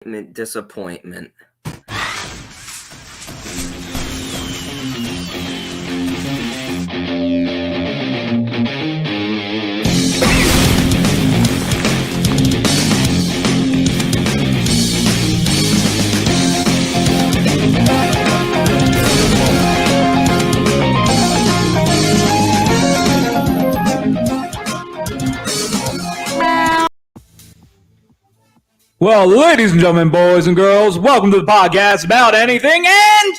Disappointment. Well, ladies and gentlemen, boys and girls, welcome to the podcast about anything and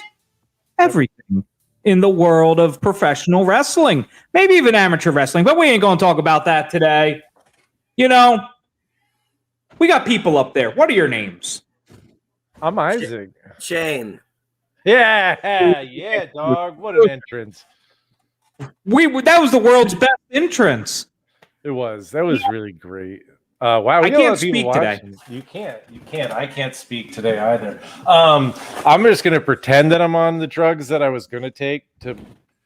everything in the world of professional wrestling, maybe even amateur wrestling, but we ain't going to talk about that today. You know, we got people up there. What are your names? I'm Isaac. Shane. Yeah, dog. What an entrance. That was the world's best entrance. It was. That was really great. Wow, I can't speak today. You can't. I can't speak today either. I'm just gonna pretend that I'm on the drugs that I was gonna take to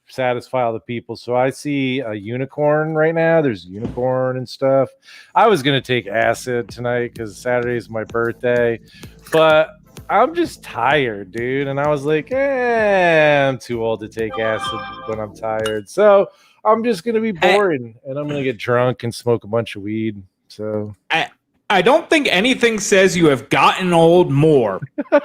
satisfy all the people. So I see a unicorn right now. There's a unicorn and stuff. I was gonna take acid tonight because Saturday is my birthday, but I'm just tired, dude. And I was like, I'm too old to take acid when I'm tired. So I'm just gonna be boring and I'm gonna get drunk and smoke a bunch of weed. So I don't think anything says you have gotten old more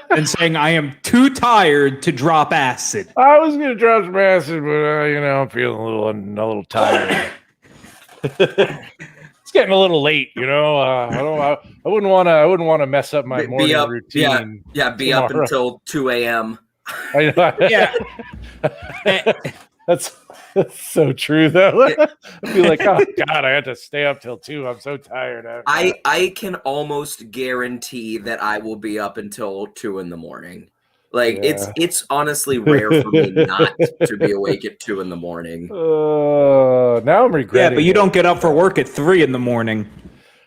than saying I am too tired to drop acid. I was gonna drop some acid, but I'm feeling a little tired. It's getting a little late, I wouldn't want to mess up my morning routine. Be up until 2 a.m. I know. Yeah. That's so true, though. I'd be like, oh, God, I had to stay up till 2. I'm so tired. I can almost guarantee that I will be up until 2 in the morning. Like, it's honestly rare for me not to be awake at 2 in the morning. Now I'm regretting. Yeah, but you don't get up for work at 3 in the morning.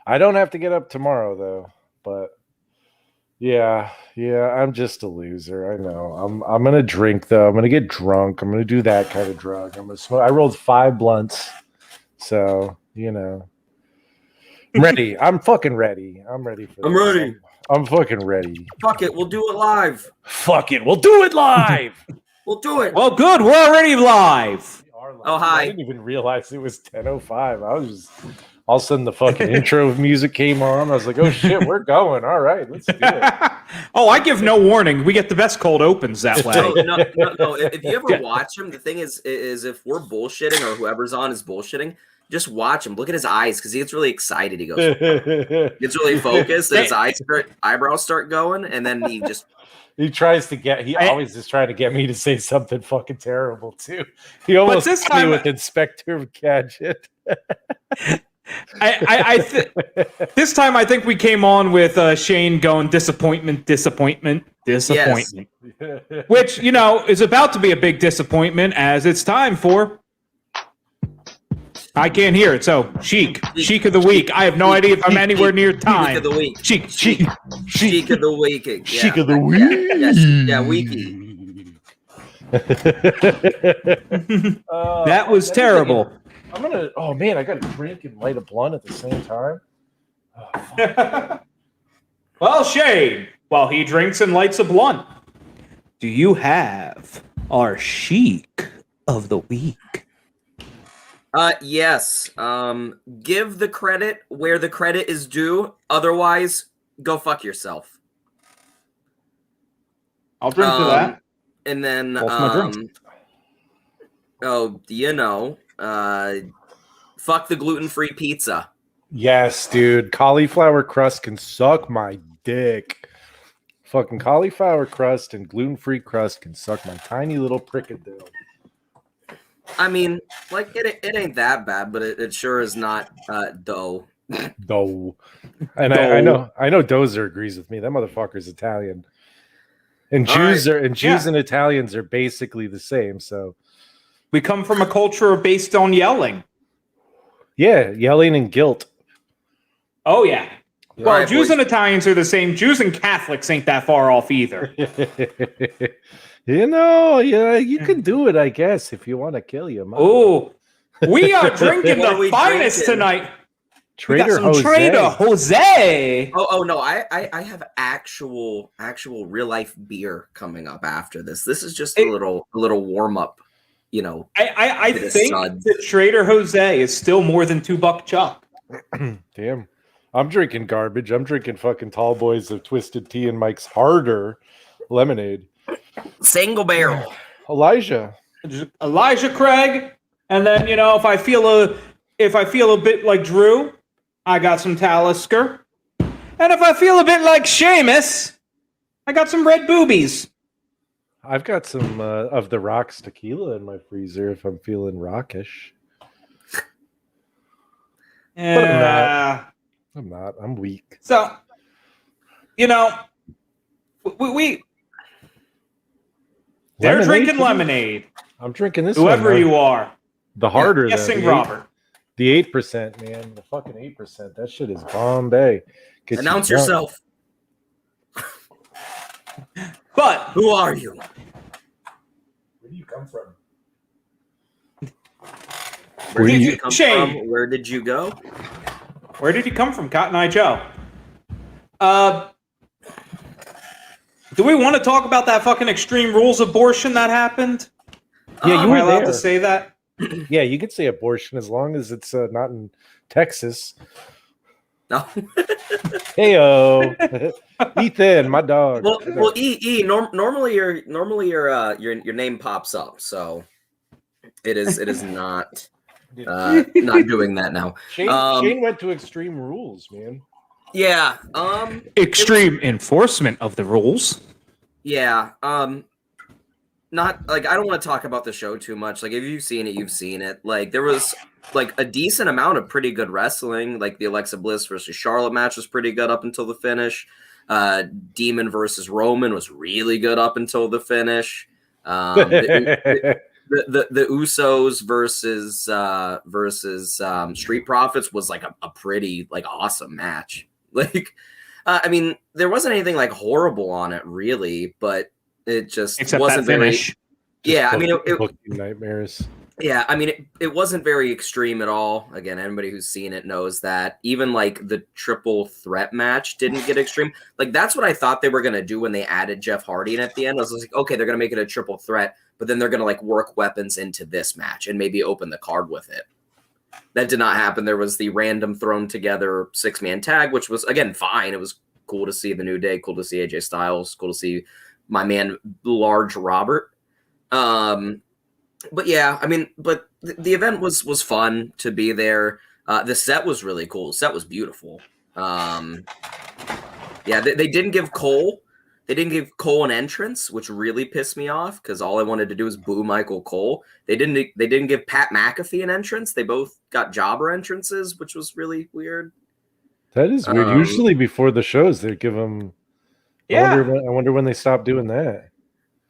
I don't have to get up tomorrow, though. But yeah, I'm just a loser. I know. I'm gonna drink though. I'm gonna get drunk. I'm gonna do that kind of drug. I'm gonna smoke. I rolled 5 blunts, so I'm ready. I'm fucking ready. I'm ready for this. I'm ready. I'm fucking ready. Fuck it, we'll do it live. Fuck it, we'll do it live. We'll do it. Well, good. We're already live. Oh, hi. I didn't even realize it was 10:05. I was just. All of a sudden, the fucking intro music came on. I was like, oh, shit, we're going. All right, let's do it. Oh, I give no warning. We get the best cold opens that way. No. If you ever watch him, the thing is if we're bullshitting or whoever's on is bullshitting, just watch him. Look at his eyes because he gets really excited. He goes, gets really focused, and his eyebrows start going, and then he just... He always is trying to get me to say something fucking terrible, too. He almost hit me with Inspector Gadget. This time I think we came on with Shane going disappointment, yes. Which is about to be a big disappointment as it's time for I can't hear it. So Sheik of the week. I have no idea if I'm anywhere near time. Sheik of the week. Sheik of the week. Yeah. Sheik of the week. Yeah, weeky. That was terrible. I got to drink and light a blunt at the same time. Oh, well, Shane, while he drinks and lights a blunt, do you have our Sheik of the week? Yes. Give the credit where the credit is due. Otherwise, go fuck yourself. I'll drink to that. And then, fuck the gluten-free pizza. Yes, dude. Cauliflower crust can suck my dick. Fucking cauliflower crust and gluten-free crust can suck my tiny little prickadillo. I mean, like, it ain't that bad, but it sure is not dough. Dough. And I know Dozer agrees with me. That motherfucker's Italian. And Jews and Italians are basically the same, so we come from a culture based on yelling. Yeah, yelling and guilt. Oh, yeah. Well, Right, Jews boys. and Italians are the same. Jews and Catholics ain't that far off either. You can do it, I guess, if you want to kill your mother. Oh, we are drinking What are the we finest drinking? tonight. Trader Jose. Trader Jose. Oh no, I have actual real life beer coming up after this. This is just a little warm up, you know. I think that Trader Jose is still more than $2 Chuck. Damn. I'm drinking garbage. I'm drinking fucking Tall Boys of Twisted Tea and Mike's Harder lemonade. Single barrel. Elijah Craig. And then, you know, if I feel a bit like Drew, I got some Talisker. And if I feel a bit like Seamus, I got some Red Boobies. I've got some of the Rocks tequila in my freezer if I'm feeling rockish. Yeah. But I'm not. I'm weak. So, you know, they're drinking lemonade. I'm drinking this Whoever one. you are. The harder than guessing Robert. The 8%, man. The fucking 8%. That shit is Bombay. Announce yourself. But who are you? Where do you come from? Where did you come from? Where did you go? Where did you come from, Cotton Eye Joe? Do we want to talk about that fucking Extreme Rules abortion that happened? Yeah, you were were allowed there to say that? Yeah, you could say abortion as long as it's not in Texas. No. Heyo, Ethan, my dog. Well, normally your name pops up, so it is not not doing that now. Shane went to Extreme Rules, man. Yeah. Extreme enforcement of the rules. Yeah. Not like I don't want to talk about the show too much. Like if you've seen it, you've seen it. Like there was like a decent amount of pretty good wrestling. Like the Alexa Bliss versus Charlotte match was pretty good up until the finish. Demon versus Roman was really good up until the finish. The Usos versus Street Profits was like a pretty like awesome match. Like, I mean, there wasn't anything like horrible on it really, but it just wasn't very. Yeah, I mean, it nightmares. Yeah, I mean, it wasn't very extreme at all. Again, anybody who's seen it knows that. Even like the triple threat match didn't get extreme. Like that's what I thought they were gonna do when they added Jeff Hardy in at the end. I was like, okay, they're gonna make it a triple threat, but then they're gonna like work weapons into this match and maybe open the card with it. That did not happen. There was the random thrown together 6-man tag, which was again fine. It was cool to see the New Day, cool to see AJ Styles, cool to see my man Large Robert. But yeah, I mean, but the event was fun to be there. The set was really cool. The set was beautiful. Yeah, they didn't give Cole. They didn't give Cole an entrance, which really pissed me off because all I wanted to do was boo Michael Cole. They didn't give Pat McAfee an entrance. They both got jobber entrances, which was really weird. That is weird. Usually before the shows, they give them. Yeah. I wonder when they stop doing that.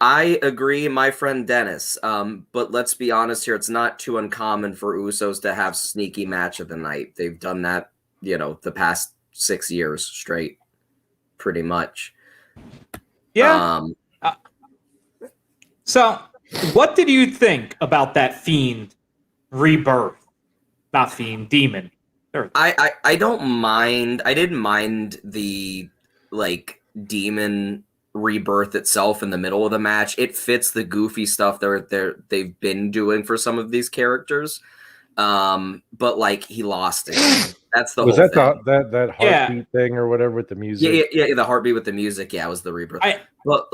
I agree, my friend Dennis. But let's be honest here. It's not too uncommon for Usos to have sneaky match of the night. They've done that, the past 6 years straight, pretty much. Yeah. So, what did you think about that Fiend rebirth? Not Fiend, Demon. I don't mind. I didn't mind the Demon rebirth itself in the middle of the match. It fits the goofy stuff they've been doing for some of these characters. But he lost it. That's the was whole that thing. that heartbeat thing or whatever with the music? Yeah, the heartbeat with the music. Yeah, it was the rebirth. But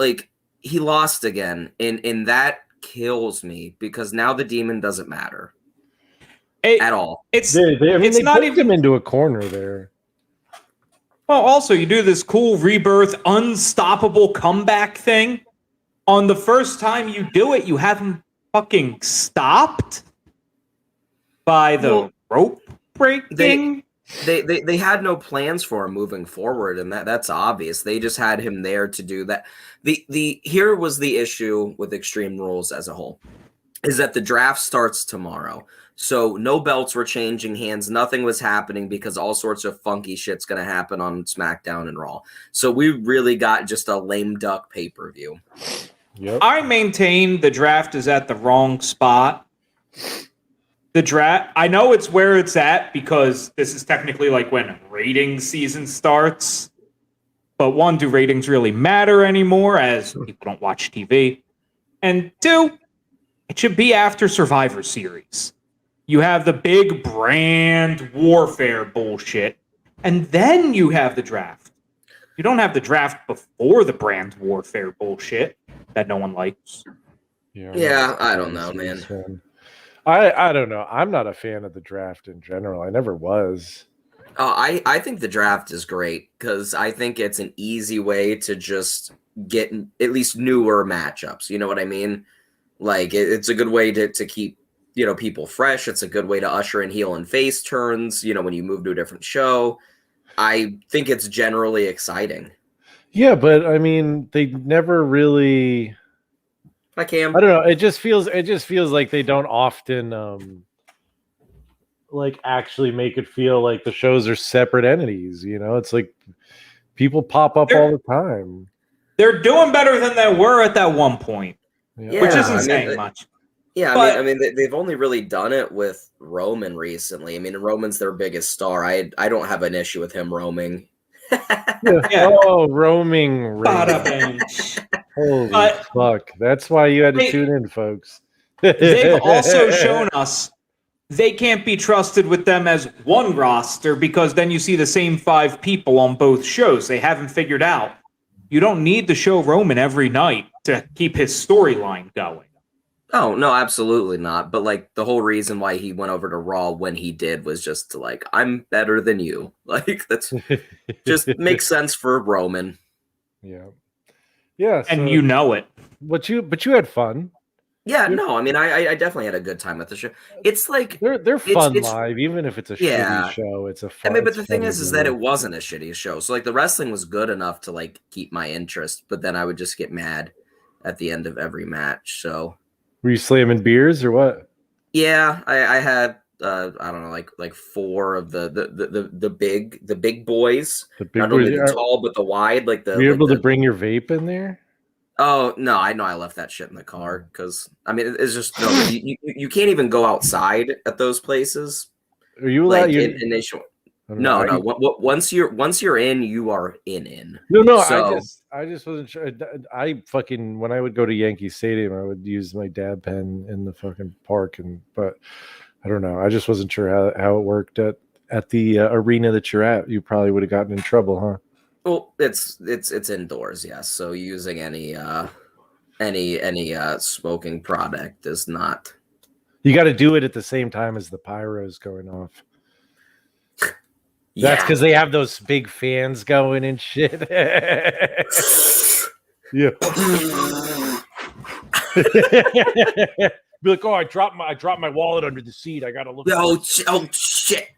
he lost again, and that kills me because now the Demon doesn't matter at all. It's they not put even him into a corner there. Well, also, you do this cool rebirth, unstoppable comeback thing. On the first time you do it, you have him fucking stopped by the rope breaking. They had no plans for him moving forward, and that's obvious. They just had him there to do that. Here was the issue with Extreme Rules as a whole, is that the draft starts tomorrow. So no belts were changing hands. Nothing was happening because all sorts of funky shit's going to happen on SmackDown and Raw. So we really got just a lame duck pay-per-view. Yep. I maintain the draft is at the wrong spot. the draft, I know it's where it's at because this is technically like when rating season starts. But one, do ratings really matter anymore as people don't watch TV? And two, it should be after Survivor Series. You have the big brand warfare bullshit, and then you have the draft. You don't have the draft before the brand warfare bullshit that no one likes. Yeah, I don't know, man. I don't know. I'm not a fan of the draft in general. I never was. I think the draft is great because I think it's an easy way to just get at least newer matchups. You know what I mean? Like it's a good way to keep, people fresh. It's a good way to usher in heel and face turns, when you move to a different show. I think it's generally exciting. Yeah, but I mean, they never really. Hi, Cam. I don't know. It just feels like they don't often like actually make it feel like the shows are separate entities. It's like people pop up all the time. They're doing better than they were at that one point, which isn't saying much. Yeah, I mean, they've only really done it with Roman recently. I mean, Roman's their biggest star. I don't have an issue with him roaming. Yeah. Oh, roaming. Holy fuck. That's why you had to tune in, folks. They've also shown us they can't be trusted with them as one roster because then you see the same 5 people on both shows. They haven't figured out. You don't need to show Roman every night to keep his storyline going. Oh, no, absolutely not. But, like, the whole reason why he went over to Raw when he did was just to, like, I'm better than you. Like, that's just makes sense for Roman. Yeah. Yeah. And you know it. But you had fun. Yeah, no, I mean, I definitely had a good time at the show. It's like... They're fun live, even if it's a shitty show. It's a fun... I mean, but the thing is that it wasn't a shitty show. So, like, the wrestling was good enough to, like, keep my interest. But then I would just get mad at the end of every match, so... Were you slamming beers or what? Yeah, I had I don't know, like 4 of the big boys. The big not boys, only the tall but the wide. Like the. Were you able to bring your vape in there? Oh no, I know I left that shit in the car because I mean it's just you can't even go outside at those places. Are you allowed? No. Once you're in, you are in. No. So, I just wasn't sure. I fucking when I would go to Yankee Stadium, I would use my dab pen in the fucking park, but I don't know. I just wasn't sure how it worked at the arena that you're at. You probably would have gotten in trouble, huh? Well, it's indoors, yes. So using any smoking product is not. You got to do it at the same time as the pyro's going off. That's because they have those big fans going and shit. Yeah. Be like, oh, I dropped my wallet under the seat. I gotta look. Oh shit!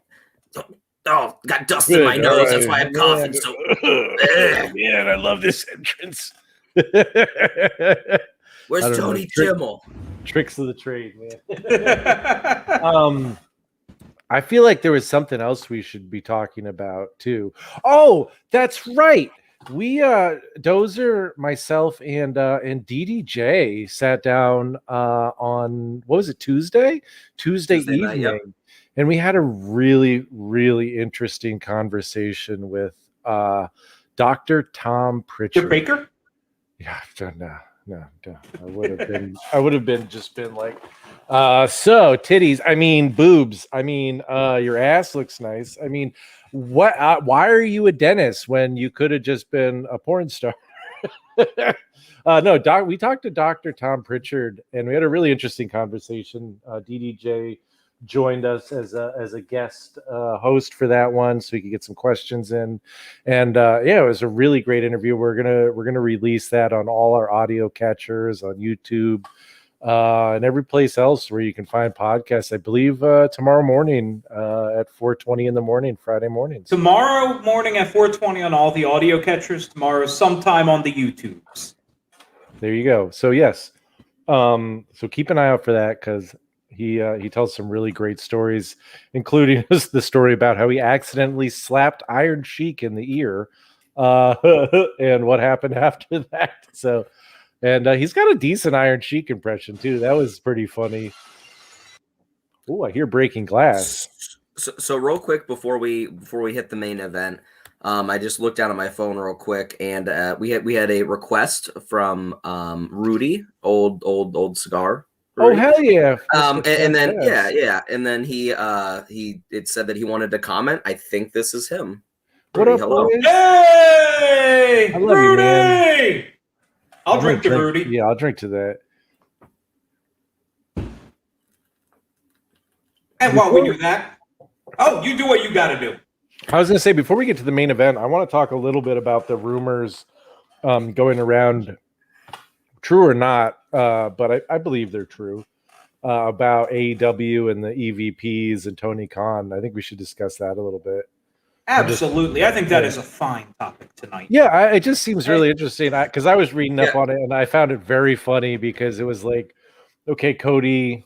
Oh, got dust in my nose. That's why I'm coughing. So, man, I love this entrance. Where's Tony Jimmel? Tricks of the trade, man. I feel like there was something else we should be talking about too. Oh, that's right. We Dozer, myself, and DDJ sat down on what was it, Tuesday evening, night, and we had a really, really interesting conversation with Dr. Tom Pritchard. Your Baker? Yeah, no. I would have been like, so titties. I mean, boobs. I mean, your ass looks nice. I mean, what? Why are you a dentist when you could have just been a porn star? No, Doc. We talked to Dr. Tom Pritchard, and we had a really interesting conversation. DDJ joined us as a guest host for that one, so we could get some questions in. And it was a really great interview. We're gonna release that on all our audio catchers on YouTube and every place else where you can find podcasts. I believe tomorrow morning at 4:20 in the morning, Friday mornings. Tomorrow morning at 4:20 on all the audio catchers. Tomorrow sometime on the YouTubes. There you go. So yes, so keep an eye out for that because he tells some really great stories, including the story about how he accidentally slapped Iron Sheik in the ear, and what happened after that. So, and he's got a decent Iron Sheik impression too. That was pretty funny. Oh, I hear breaking glass. So real quick before we hit the main event, I just looked down at my phone real quick, and we had a request from Rudy, old cigar. Oh, Rudy. hell yeah! And then and then he it said that he wanted to comment. I think this is him. What Rudy, up, hello. boys? Hey, I love Rudy! you, man. I'll drink to Rudy. Yeah, I'll drink to that. And while we do that, you do what you got to do. I was going to say, before we get to the main event, I want to talk a little bit about the rumors going around, true or not, but I believe they're true, about AEW and the EVPs and Tony Khan. I think we should discuss that a little bit. Absolutely. I think that is a fine topic tonight. Yeah, it just seems really interesting because I was reading up on it, and I found it very funny because it was like, okay, Cody,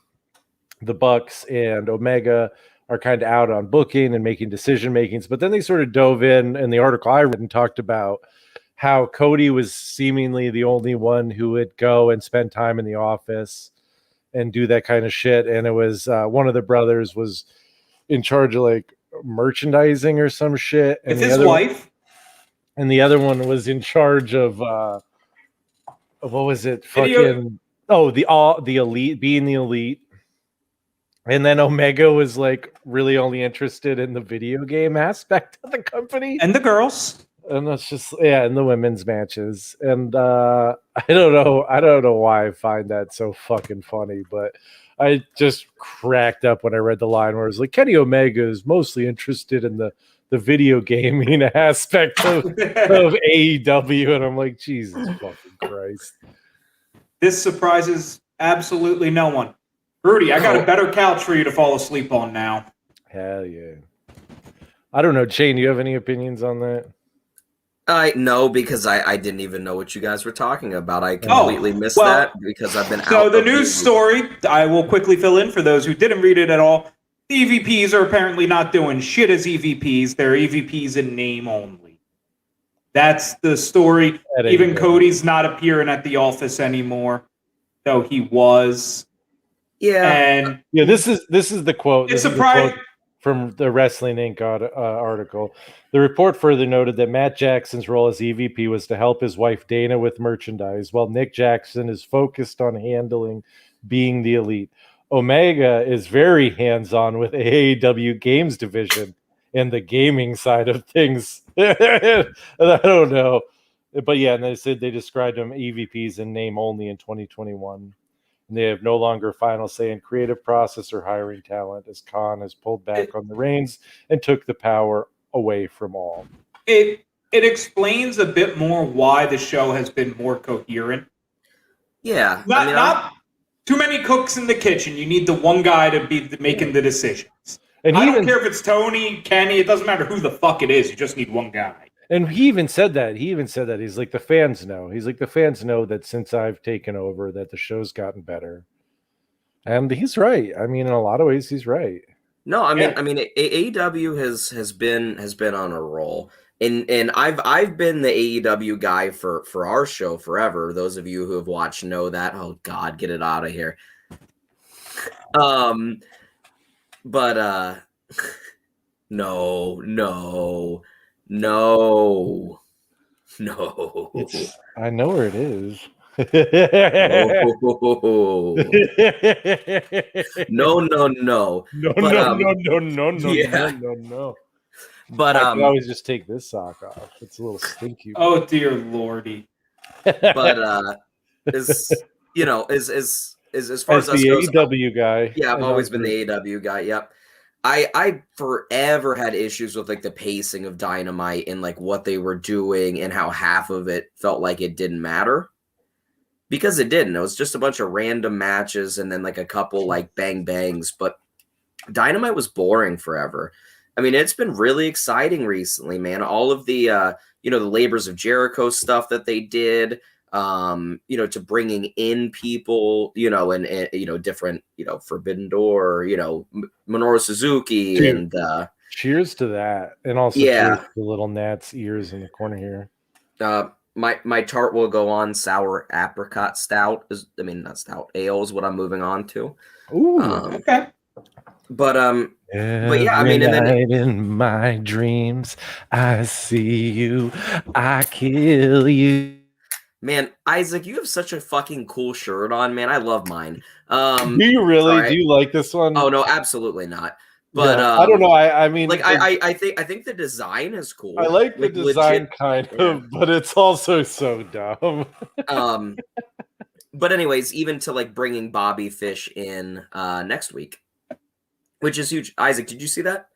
the Bucks, and Omega are kind of out on booking and making decision makings, but then they sort of dove in the article I read and talked about how Cody was seemingly the only one who would go and spend time in the office and do that kind of shit, and it was one of the brothers was in charge of like merchandising or some shit, and With his wife, and the other one was in charge of what was it? Fucking the elite, being the elite. And then Omega was like really only interested in the video game aspect of the company and the girls. And that's just and the women's matches. And I don't know why I find that so fucking funny, but I just cracked up when I read the line where it was like Kenny Omega is mostly interested in the video gaming aspect of AEW, and I'm like, Jesus fucking Christ. This surprises absolutely no one. Rudy, I got a better couch for you to fall asleep on now. Hell yeah. I don't know, Shane, do you have any opinions on that? No, because I didn't even know what you guys were talking about. I completely missed that because I've been out. So the news story, I will quickly fill in for those who didn't read it at all. The EVPs are apparently not doing shit as EVPs. They're EVPs in name only. That's the story. Even Cody's not appearing at the office anymore, though he was. Yeah, and this is the quote. It's surprising from the Wrestling Inc. article. The report further noted that Matt Jackson's role as EVP was to help his wife Dana with merchandise, while Nick Jackson is focused on handling being the elite. Omega is very hands-on with AEW Games division and the gaming side of things. I don't know, but yeah, and they said they described them EVPs in name only in 2021. And they have no longer final say in creative process or hiring talent, as Khan has pulled back on the reins and took the power away from all. It explains a bit more why the show has been more coherent. Yeah. Not too many cooks in the kitchen. You need the one guy to be making the decisions. And I don't care if it's Tony, Kenny, it doesn't matter who the fuck it is. You just need one guy. And he even said that. He's like, the fans know. He's like, the fans know that since I've taken over, that the show's gotten better. And he's right. I mean, in a lot of ways, he's right. No, I mean, AEW has been on a roll, and I've been the AEW guy for our show forever. Those of you who have watched know that. Oh God, get it out of here. But no. I know where it is. No. No. But I can always just take this sock off. It's a little stinky. Oh dear lordy. But as far as us the goes, AEW guy. Yeah, I've always been the AEW guy. Yep. I forever had issues with like the pacing of Dynamite and like what they were doing and how half of it felt like it didn't matter. Because it didn't. It was just a bunch of random matches and then like a couple like bang bangs. But Dynamite was boring forever. I mean, it's been really exciting recently, man. All of the the Labors of Jericho stuff that they did, to bringing in people, and different, Forbidden Door, Minoru Suzuki. Dude, and cheers to that. And also cheers to little Nat's ears in the corner here. My chart will go on sour apricot stout. Not stout. Ale is what I'm moving on to. Ooh, okay. But yeah, I Every mean, and then night in my dreams, I see you, I kill you. man, Isaac, you have such a fucking cool shirt on, man. I love mine. Do you really? Sorry. Do you like this one? Oh no, absolutely not. But yeah, I don't know. I mean, like I think the design is cool. I like the design legit, kind of, but it's also so dumb. But anyways, even to like bringing Bobby Fish in next week, which is huge. Isaac, did you see that?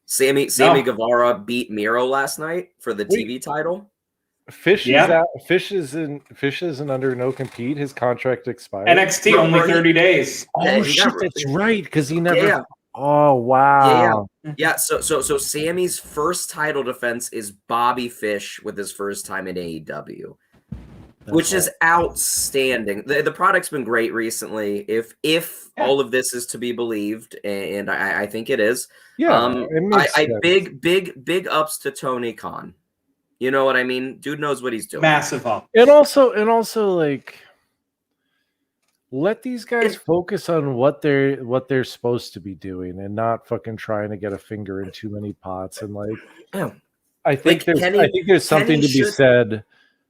Sammy Guevara beat Miro last night for the TV title. Fish is out. Fish isn't under no compete. His contract expired. NXT only 30 days. Oh shit, that's right. Because he never. Yeah. Oh wow. Yeah. So Sammy's first title defense is Bobby Fish with his first time in AEW. Which is outstanding. The product's been great recently. If all of this is to be believed, and I think it is. Yeah, big ups to Tony Khan. You know what I mean? Dude knows what he's doing. Massive up. And also like let these guys focus on what they're supposed to be doing and not fucking trying to get a finger in too many pots. And like, I think there's something to be said.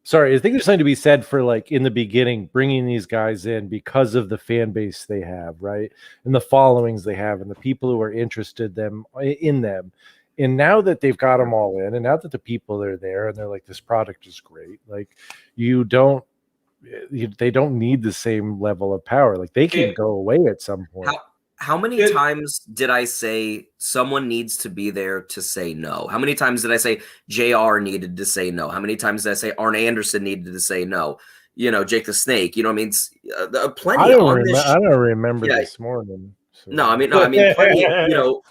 Sorry, I think there's something to be said for like in the beginning, bringing these guys in because of the fan base they have, right? And the followings they have and the people who are interested in them. And now that they've got them all in and now that the people are there and they're like, this product is great. Like they don't need the same level of power. Like they can go away at some point. How many times did I say someone needs to be there to say no? How many times did I say JR needed to say no? How many times did I say Arn Anderson needed to say no? You know, Jake the Snake. You know what I mean? Plenty. I don't remember this morning. So. No, I mean, plenty.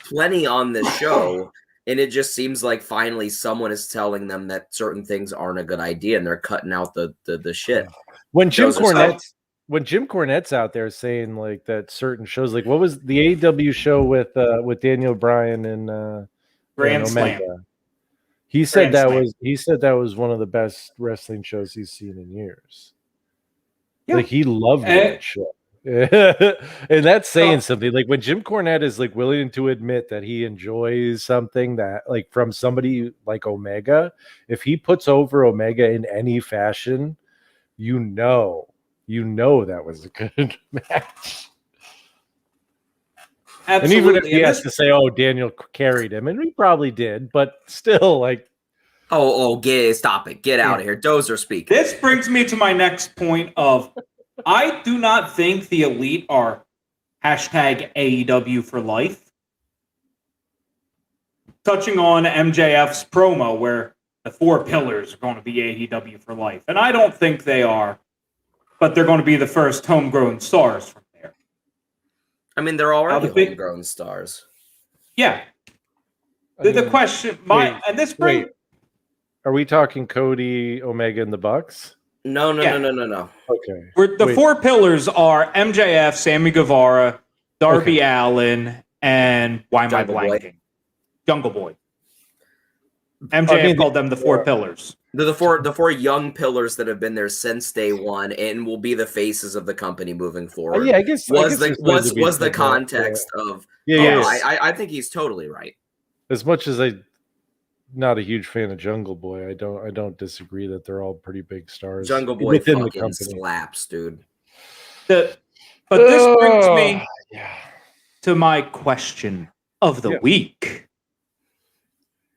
Plenty on this show, and it just seems like finally someone is telling them that certain things aren't a good idea, and they're cutting out the shit. When Jim Cornette's out there saying like that certain shows, like what was the AEW show with Daniel Bryan and Grand Slam? He said that was one of the best wrestling shows he's seen in years. Yeah. Like he loved that show. And that's saying something. Like when Jim Cornette is like willing to admit that he enjoys something that like from somebody like Omega, if he puts over Omega in any fashion, you know that was a good match. Absolutely. And even if he has to say, "Oh, Daniel carried him," and he probably did, but still, like, stop it, get out of here, Dozer speak. This brings me to my next point of, I do not think the Elite are #AEW for life. Touching on MJF's promo, where the 4 pillars are going to be AEW for life, and I don't think they are. But they're going to be the first homegrown stars from there. I mean, they're already homegrown stars. Yeah. The question, are we talking Cody, Omega, and the Bucks? No. Okay. The 4 pillars are MJF, Sammy Guevara, Darby Allin, and why am I blanking? Jungle Boy. MJF called them the 4 pillars. They're the four young pillars that have been there since day one and will be the faces of the company moving forward. I guess was the context of I think he's totally right. As much as I'm not a huge fan of Jungle Boy, I don't disagree that they're all pretty big stars. Jungle Boy fucking slaps, dude. But this brings me to my question of the week.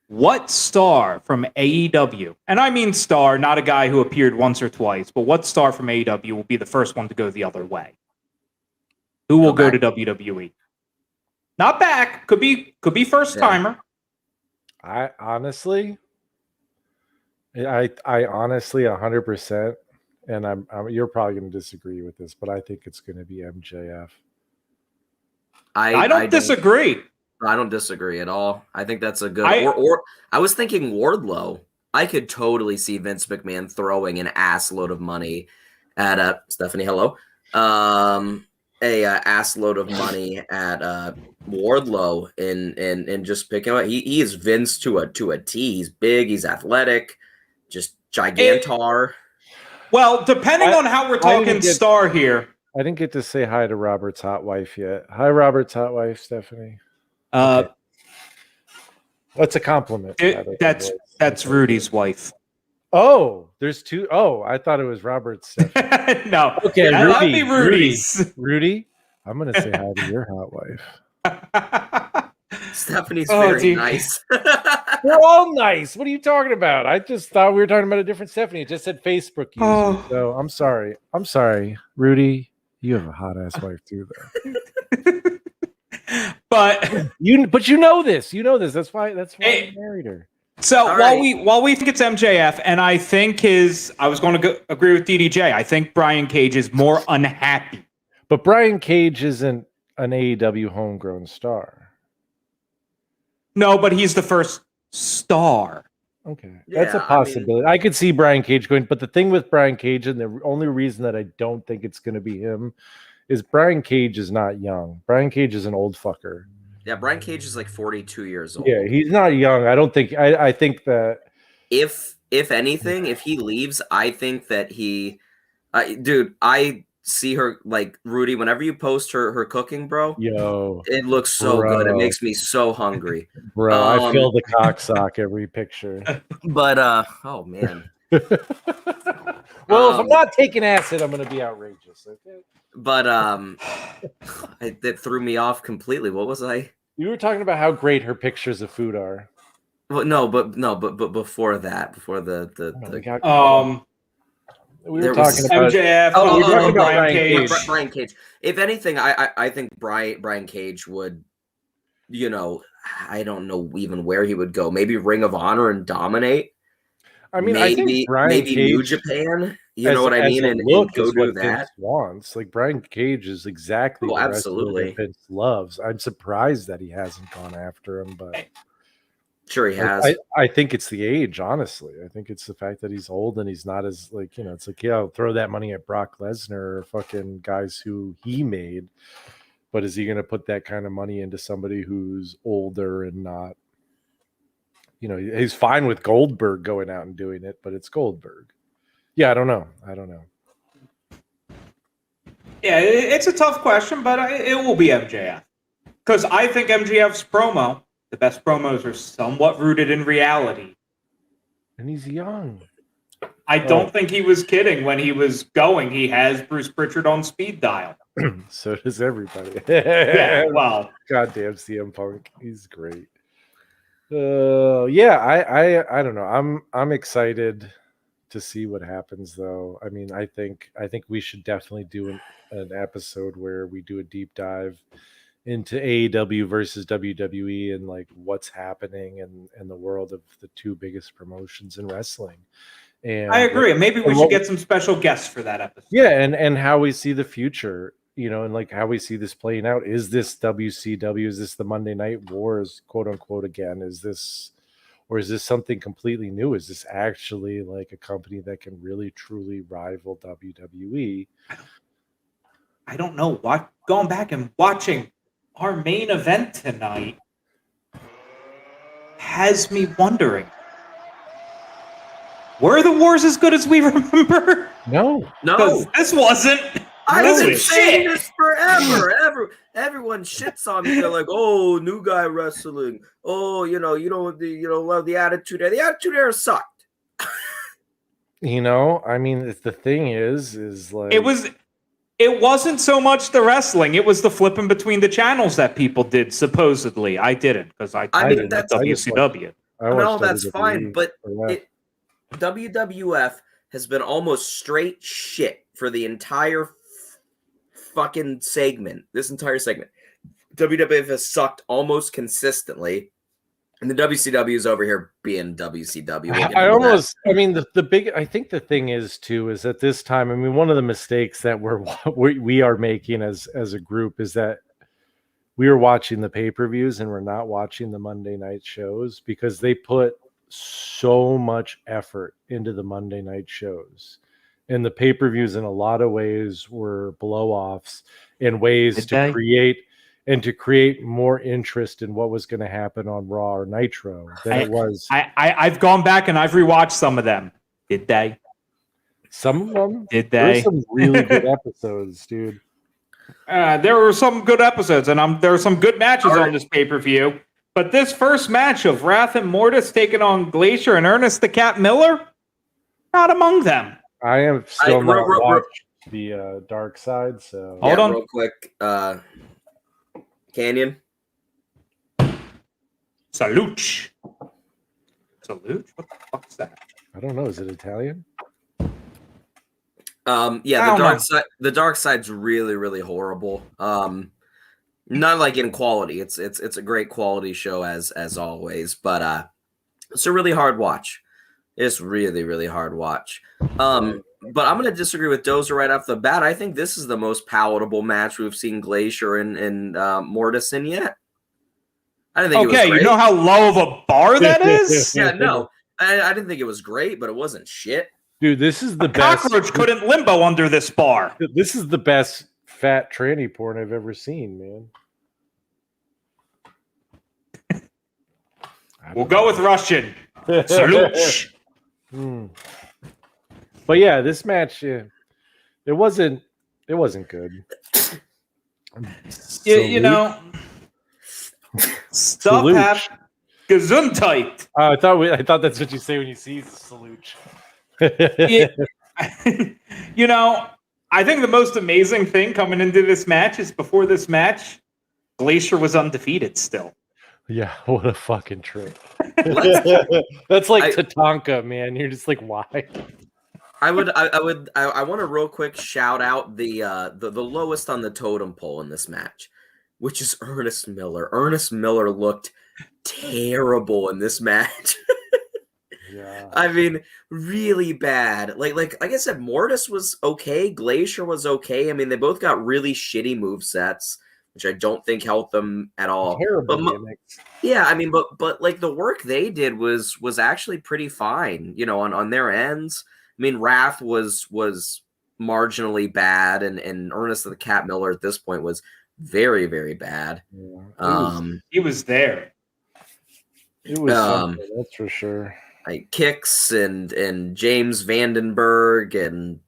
What star from AEW, and I mean star, not a guy who appeared once or twice, but what star from AEW will be the first one to go the other way? Who will go to WWE? Not back. Could be first timer. I honestly 100%, and you're probably going to disagree with this, but I think it's going to be MJF. I don't disagree. I don't disagree at all. I think that's a good. Or I was thinking Wardlow. I could totally see Vince McMahon throwing an ass load of money at Stephanie. Hello, ass load of money at Wardlow and just picking up. He is Vince to a T. He's big. He's athletic. Just gigantor. Well, depending on how we're talking star here, I didn't get to say hi to Robert's hot wife yet. Hi, Robert's hot wife, Stephanie. Okay. That's a compliment. That's Rudy's wife. Oh, there's two. Oh, I thought it was Robert's. Stephanie. No. Okay, that might be Rudy's. Rudy, I'm gonna say hi to your hot wife. Stephanie very nice. We're all nice. What are you talking about? I just thought we were talking about a different Stephanie. It just said Facebook user. So I'm sorry. I'm sorry, Rudy. You have a hot ass wife too, though. But you know this. You know this. That's why I married her. So while we think it's MJF, and I think I was going to agree with DDJ. I think Brian Cage is more unhappy. But Brian Cage isn't an AEW homegrown star. No, but he's the first star. Okay, that's a possibility. I could see Brian Cage going, but the thing with Brian Cage, and the only reason that I don't think it's going to be him, is Brian Cage is not young. Brian Cage is an old fucker. Yeah, Brian Cage is like 42 years old. Yeah, he's not young. I don't think. I think that if anything, if he leaves, I think that dude, I see her like Rudy. Whenever you post her cooking, bro, it looks so good. It makes me so hungry, bro. I feel the cock sock every picture. But oh man. Well, if I'm not taking acid, I'm gonna be outrageous. Okay. But that threw me off completely. What was I? You were talking about how great her pictures of food are. Well, but before that, before the we were talking about MJF. We were talking about Brian Cage. Brian Cage. If anything, I think Brian Cage would, I don't know even where he would go. Maybe Ring of Honor and dominate. I mean, I think maybe New Japan. You know what I mean? And go do that. Vince wants. Like Brian Cage is exactly what absolutely Vince loves. I'm surprised that he hasn't gone after him, but sure he has. I think it's the age, honestly. I think it's the fact that he's old and he's not as it's like, I'll throw that money at Brock Lesnar or fucking guys who he made. But is he going to put that kind of money into somebody who's older and not, he's fine with Goldberg going out and doing it, but it's Goldberg. Yeah, I don't know. Yeah, it's a tough question, but it will be MJF. Because I think MJF's promo, the best promos are somewhat rooted in reality. And he's young. I don't think he was kidding when he was going. He has Bruce Pritchard on speed dial. So does everybody. Yeah, well. Goddamn CM Punk. He's great. I don't know. I'm excited to see what happens, though. I mean, I think we should definitely do an episode where we do a deep dive into AEW versus WWE and like what's happening in the world of the two biggest promotions in wrestling. And I agree. Maybe we should get some special guests for that episode. Yeah, and how we see the future, and like how we see this playing out. Is this WCW? Is this the Monday Night Wars, quote unquote, again? Is this something completely new? Is this actually like a company that can really truly rival WWE? I don't know. Going back and watching our main event tonight has me wondering, were the wars as good as we remember? No. This wasn't. I've been saying this forever. Everyone shits on me. They're like, "Oh, new guy wrestling. Oh, you don't love the Attitude Era. The Attitude Era sucked." I mean, the thing is like it wasn't so much the wrestling; it was the flipping between the channels that people did. Supposedly, I didn't because I didn't at WCW. No, that's fine, but WWF has been almost straight shit for the entire fucking segment. This entire segment, WWF has sucked almost consistently, and the WCW is over here being WCW. I think the thing is too is at this time. I mean, one of the mistakes that we are making as a group is that we are watching the pay-per-views and we're not watching the Monday night shows because they put so much effort into the Monday night shows. And the pay-per-views in a lot of ways were blow-offs in ways to create more interest in what was going to happen on Raw or Nitro than it was. I've gone back and I've rewatched some of them. Did they? Some of them? Did they? There's some really good episodes, dude. There were some good episodes, and there were some good matches on this pay-per-view. But this first match of Wrath and Mortis taking on Glacier and Ernest the Cat Miller, not among them. I am still not watched the Dark Side, so Hold on real quick. Canyon. Salute. Salute? What the fuck is that? I don't know. Is it Italian? The Dark Side's really, really horrible. Not like in quality. It's a great quality show as always, but it's a really hard watch. It's really, really hard watch. But I'm going to disagree with Dozer right off the bat. I think this is the most palatable match we've seen Glacier and Mortis in yet. I didn't think it was great. You know how low of a bar that is? Yeah, no. I didn't think it was great, but it wasn't shit. Dude, this is the best. Cockroach couldn't limbo under this bar. This is the best fat tranny porn I've ever seen, man. We'll go with Russian. Salute. But yeah, this match, it wasn't good. You know, stuff happens. Gesundheit. I thought that's what you say when you see salute. You know, I think the most amazing thing coming into this match is before this match, Glacier was undefeated still. Yeah, what a fucking trip. That's like Tatanka, man. You're just like, why? I want to real quick shout out the lowest on the totem pole in this match, which is Ernest Miller. Ernest Miller looked terrible in this match. Yeah. I mean, really bad. Like I said, Mortis was okay. Glacier was okay. I mean, they both got really shitty movesets, which I don't think helped them at all. Terrible gimmicks. Yeah, I mean, but like the work they did was actually pretty fine, you know, on their ends. I mean, Wrath was marginally bad, and Ernest the Cat Miller at this point was very, very bad. Yeah. He was there. It was something, that's for sure. Like Kicks and James Vandenberg and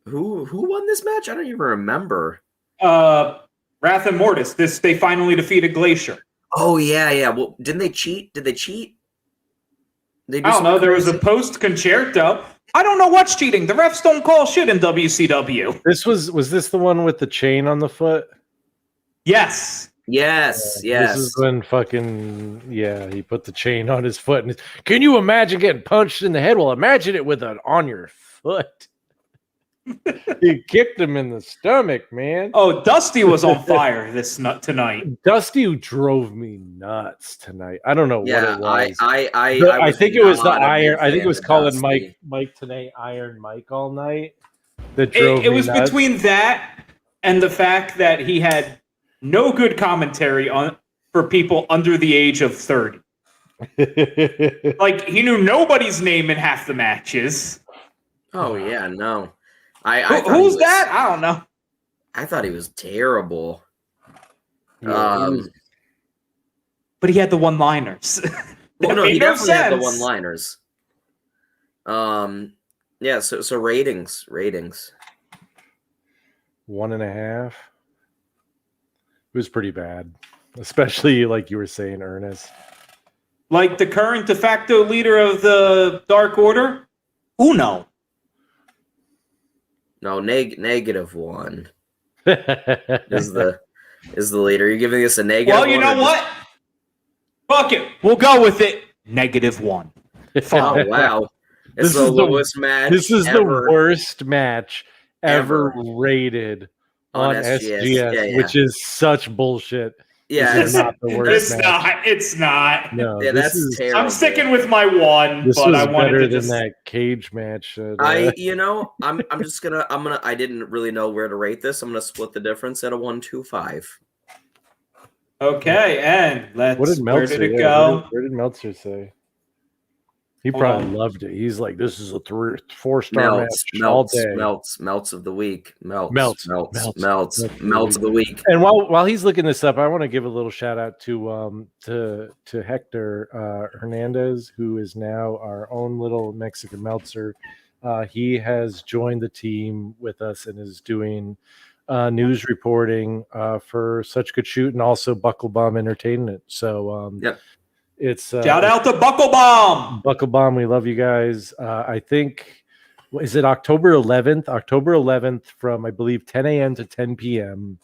who won this match? I don't even remember. Wrath and Mortis. They finally defeated Glacier. Oh yeah. Well, didn't they cheat? Did they cheat? I don't know. There was a post concerto. I don't know what's cheating. The refs don't call shit in WCW. Was this the one with the chain on the foot? Yes. Yes. This is when he put the chain on his foot. And can you imagine getting punched in the head? Well, imagine it with it on your foot. He kicked him in the stomach, man. Oh, Dusty was on fire tonight. Dusty drove me nuts tonight. I don't know what it was. I think it was the iron. I think it was calling Mike tonight Iron Mike all night. That drove it was me nuts. Between that and the fact that he had no good commentary for people under the age of 30. Like, he knew nobody's name in half the matches. Oh yeah, no. Who's that? I don't know. I thought he was terrible. But he had the one-liners. Well, no, he definitely had the one-liners. Yeah. So ratings. 1.5. It was pretty bad, especially like you were saying, Ernest. Like the current de facto leader of the Dark Order, Uno. No, -1 is the leader. You're giving us a negative. Well, you know what? Fuck it. We'll go with it. -1. Oh wow. This is the lowest match. This is the worst match ever rated on SGS, which is such bullshit. Yeah, it's not the worst. It's not. No, yeah, that's terrible. I'm sticking with my one. This but was I wanted better to than that cage match. I'm just gonna. I didn't really know where to rate this. I'm gonna split the difference at a 1.25. Okay, and what did Meltzer, where did it go? Where did Meltzer say? He probably loved it. He's like, this is a 4-star match all day. Melts of the week. Melts of the week. And while he's looking this up, I want to give a little shout out to Hector Hernandez, who is now our own little Mexican Meltzer. He has joined the team with us and is doing news reporting for such good shoot, and also Buckle Bomb Entertainment. So it's shout out to Buckle Bomb. Buckle Bomb, we love you guys. I think, is it October 11th? October 11th from, I believe, 10 a.m. to 10 p.m.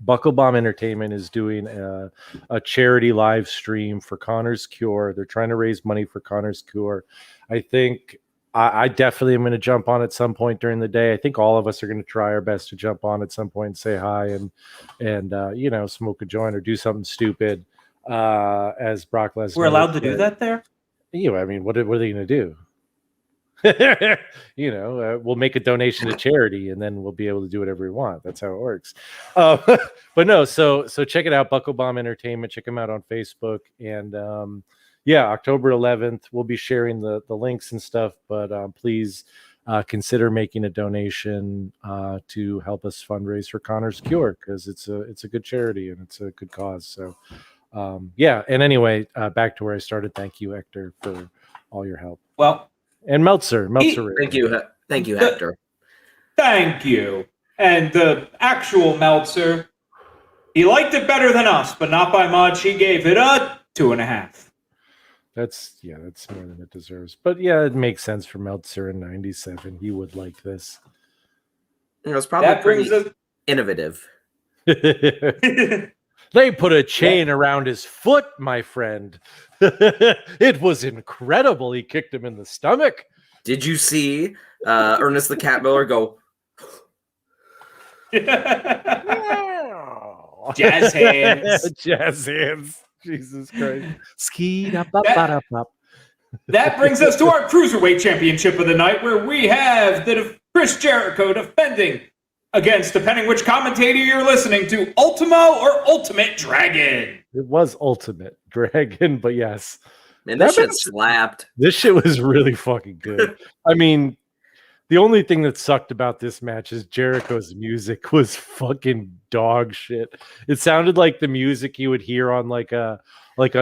Buckle Bomb Entertainment is doing a charity live stream for Connor's Cure. They're trying to raise money for Connor's Cure. I think I definitely am going to jump on at some point during the day. I think all of us are going to try our best to jump on at some point and say hi and smoke a joint or do something stupid. As Brock Lesnar, we're allowed to do that there. I mean, what are they going to do? We'll make a donation to charity, and then we'll be able to do whatever we want. That's how it works. But no, so check it out, Buckle Bomb Entertainment. Check them out on Facebook, and October 11th, we'll be sharing the links and stuff. But please consider making a donation to help us fundraise for Connor's Cure, because it's a good charity and it's a good cause. So and anyway, back to where I started. Thank you, Hector, for all your help. Well. And Meltzer. Thank you, Hector. Thank you. And the actual Meltzer, he liked it better than us, but not by much. He gave it a 2.5. That's more than it deserves. But yeah, it makes sense for Meltzer in '97. He would like this. It was probably pretty innovative. They put a chain around his foot, my friend. It was incredible. He kicked him in the stomach. Did you see Ernest the Cat Miller go? Jazz hands. Jazz hands. Jesus Christ. That brings us to our Cruiserweight Championship of the night, where we have Chris Jericho defending against, depending which commentator you're listening to, Ultimo or Ultimate Dragon. It was Ultimate Dragon, but yes. Man, that shit slapped. This shit was really fucking good. I mean, the only thing that sucked about this match is Jericho's music was fucking dog shit. It sounded like the music you would hear on like a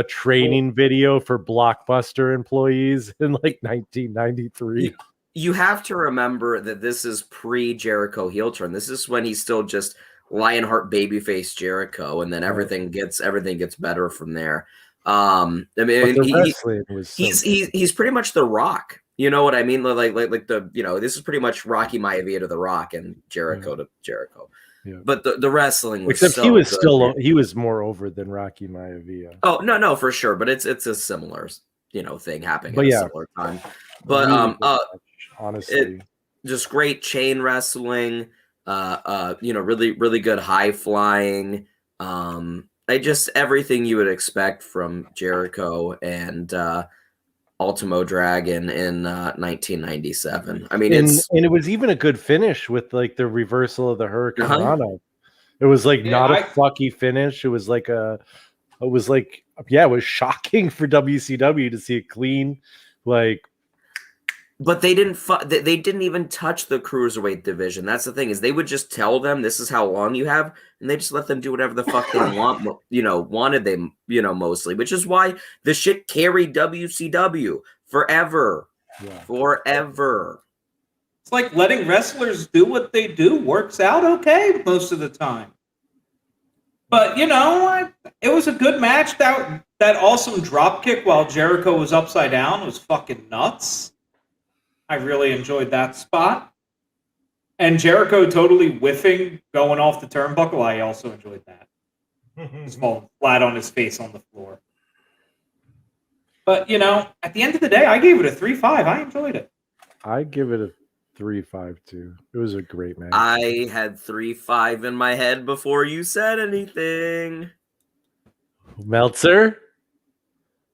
training video for Blockbuster employees in like 1993. You have to remember that this is pre-Jericho heel turn. This is when he's still just Lionheart babyface Jericho, and then everything gets better from there. I mean, he's pretty much The Rock. You know what I mean? Like this is pretty much Rocky Maivia to The Rock and Jericho to Jericho. Yeah. But the wrestling was he was more over than Rocky Maivia. Oh no, for sure. But it's a similar thing happening at a similar time. But honestly, just great chain wrestling. Really, really good high flying. Everything you would expect from Jericho and Ultimo Dragon in 1997. I mean, and it was even a good finish with like the reversal of the Hurricane Rana. It was like not a fucky finish. It was shocking for WCW to see it clean, But they didn't. They didn't even touch the cruiserweight division. That's the thing, is they would just tell them this is how long you have, and they just let them do whatever the fuck they want. Wanted they, mostly, which is why the shit carried WCW forever, forever. It's like letting wrestlers do what they do works out okay most of the time. But it was a good match. That awesome drop kick while Jericho was upside down was fucking nuts. I really enjoyed that spot. And Jericho totally whiffing, going off the turnbuckle. I also enjoyed that. He's falling flat on his face on the floor. But, at the end of the day, I gave it a 3.5. I enjoyed it. I give it a 3.5 too. It was a great match. I had 3.5 in my head before you said anything. Meltzer?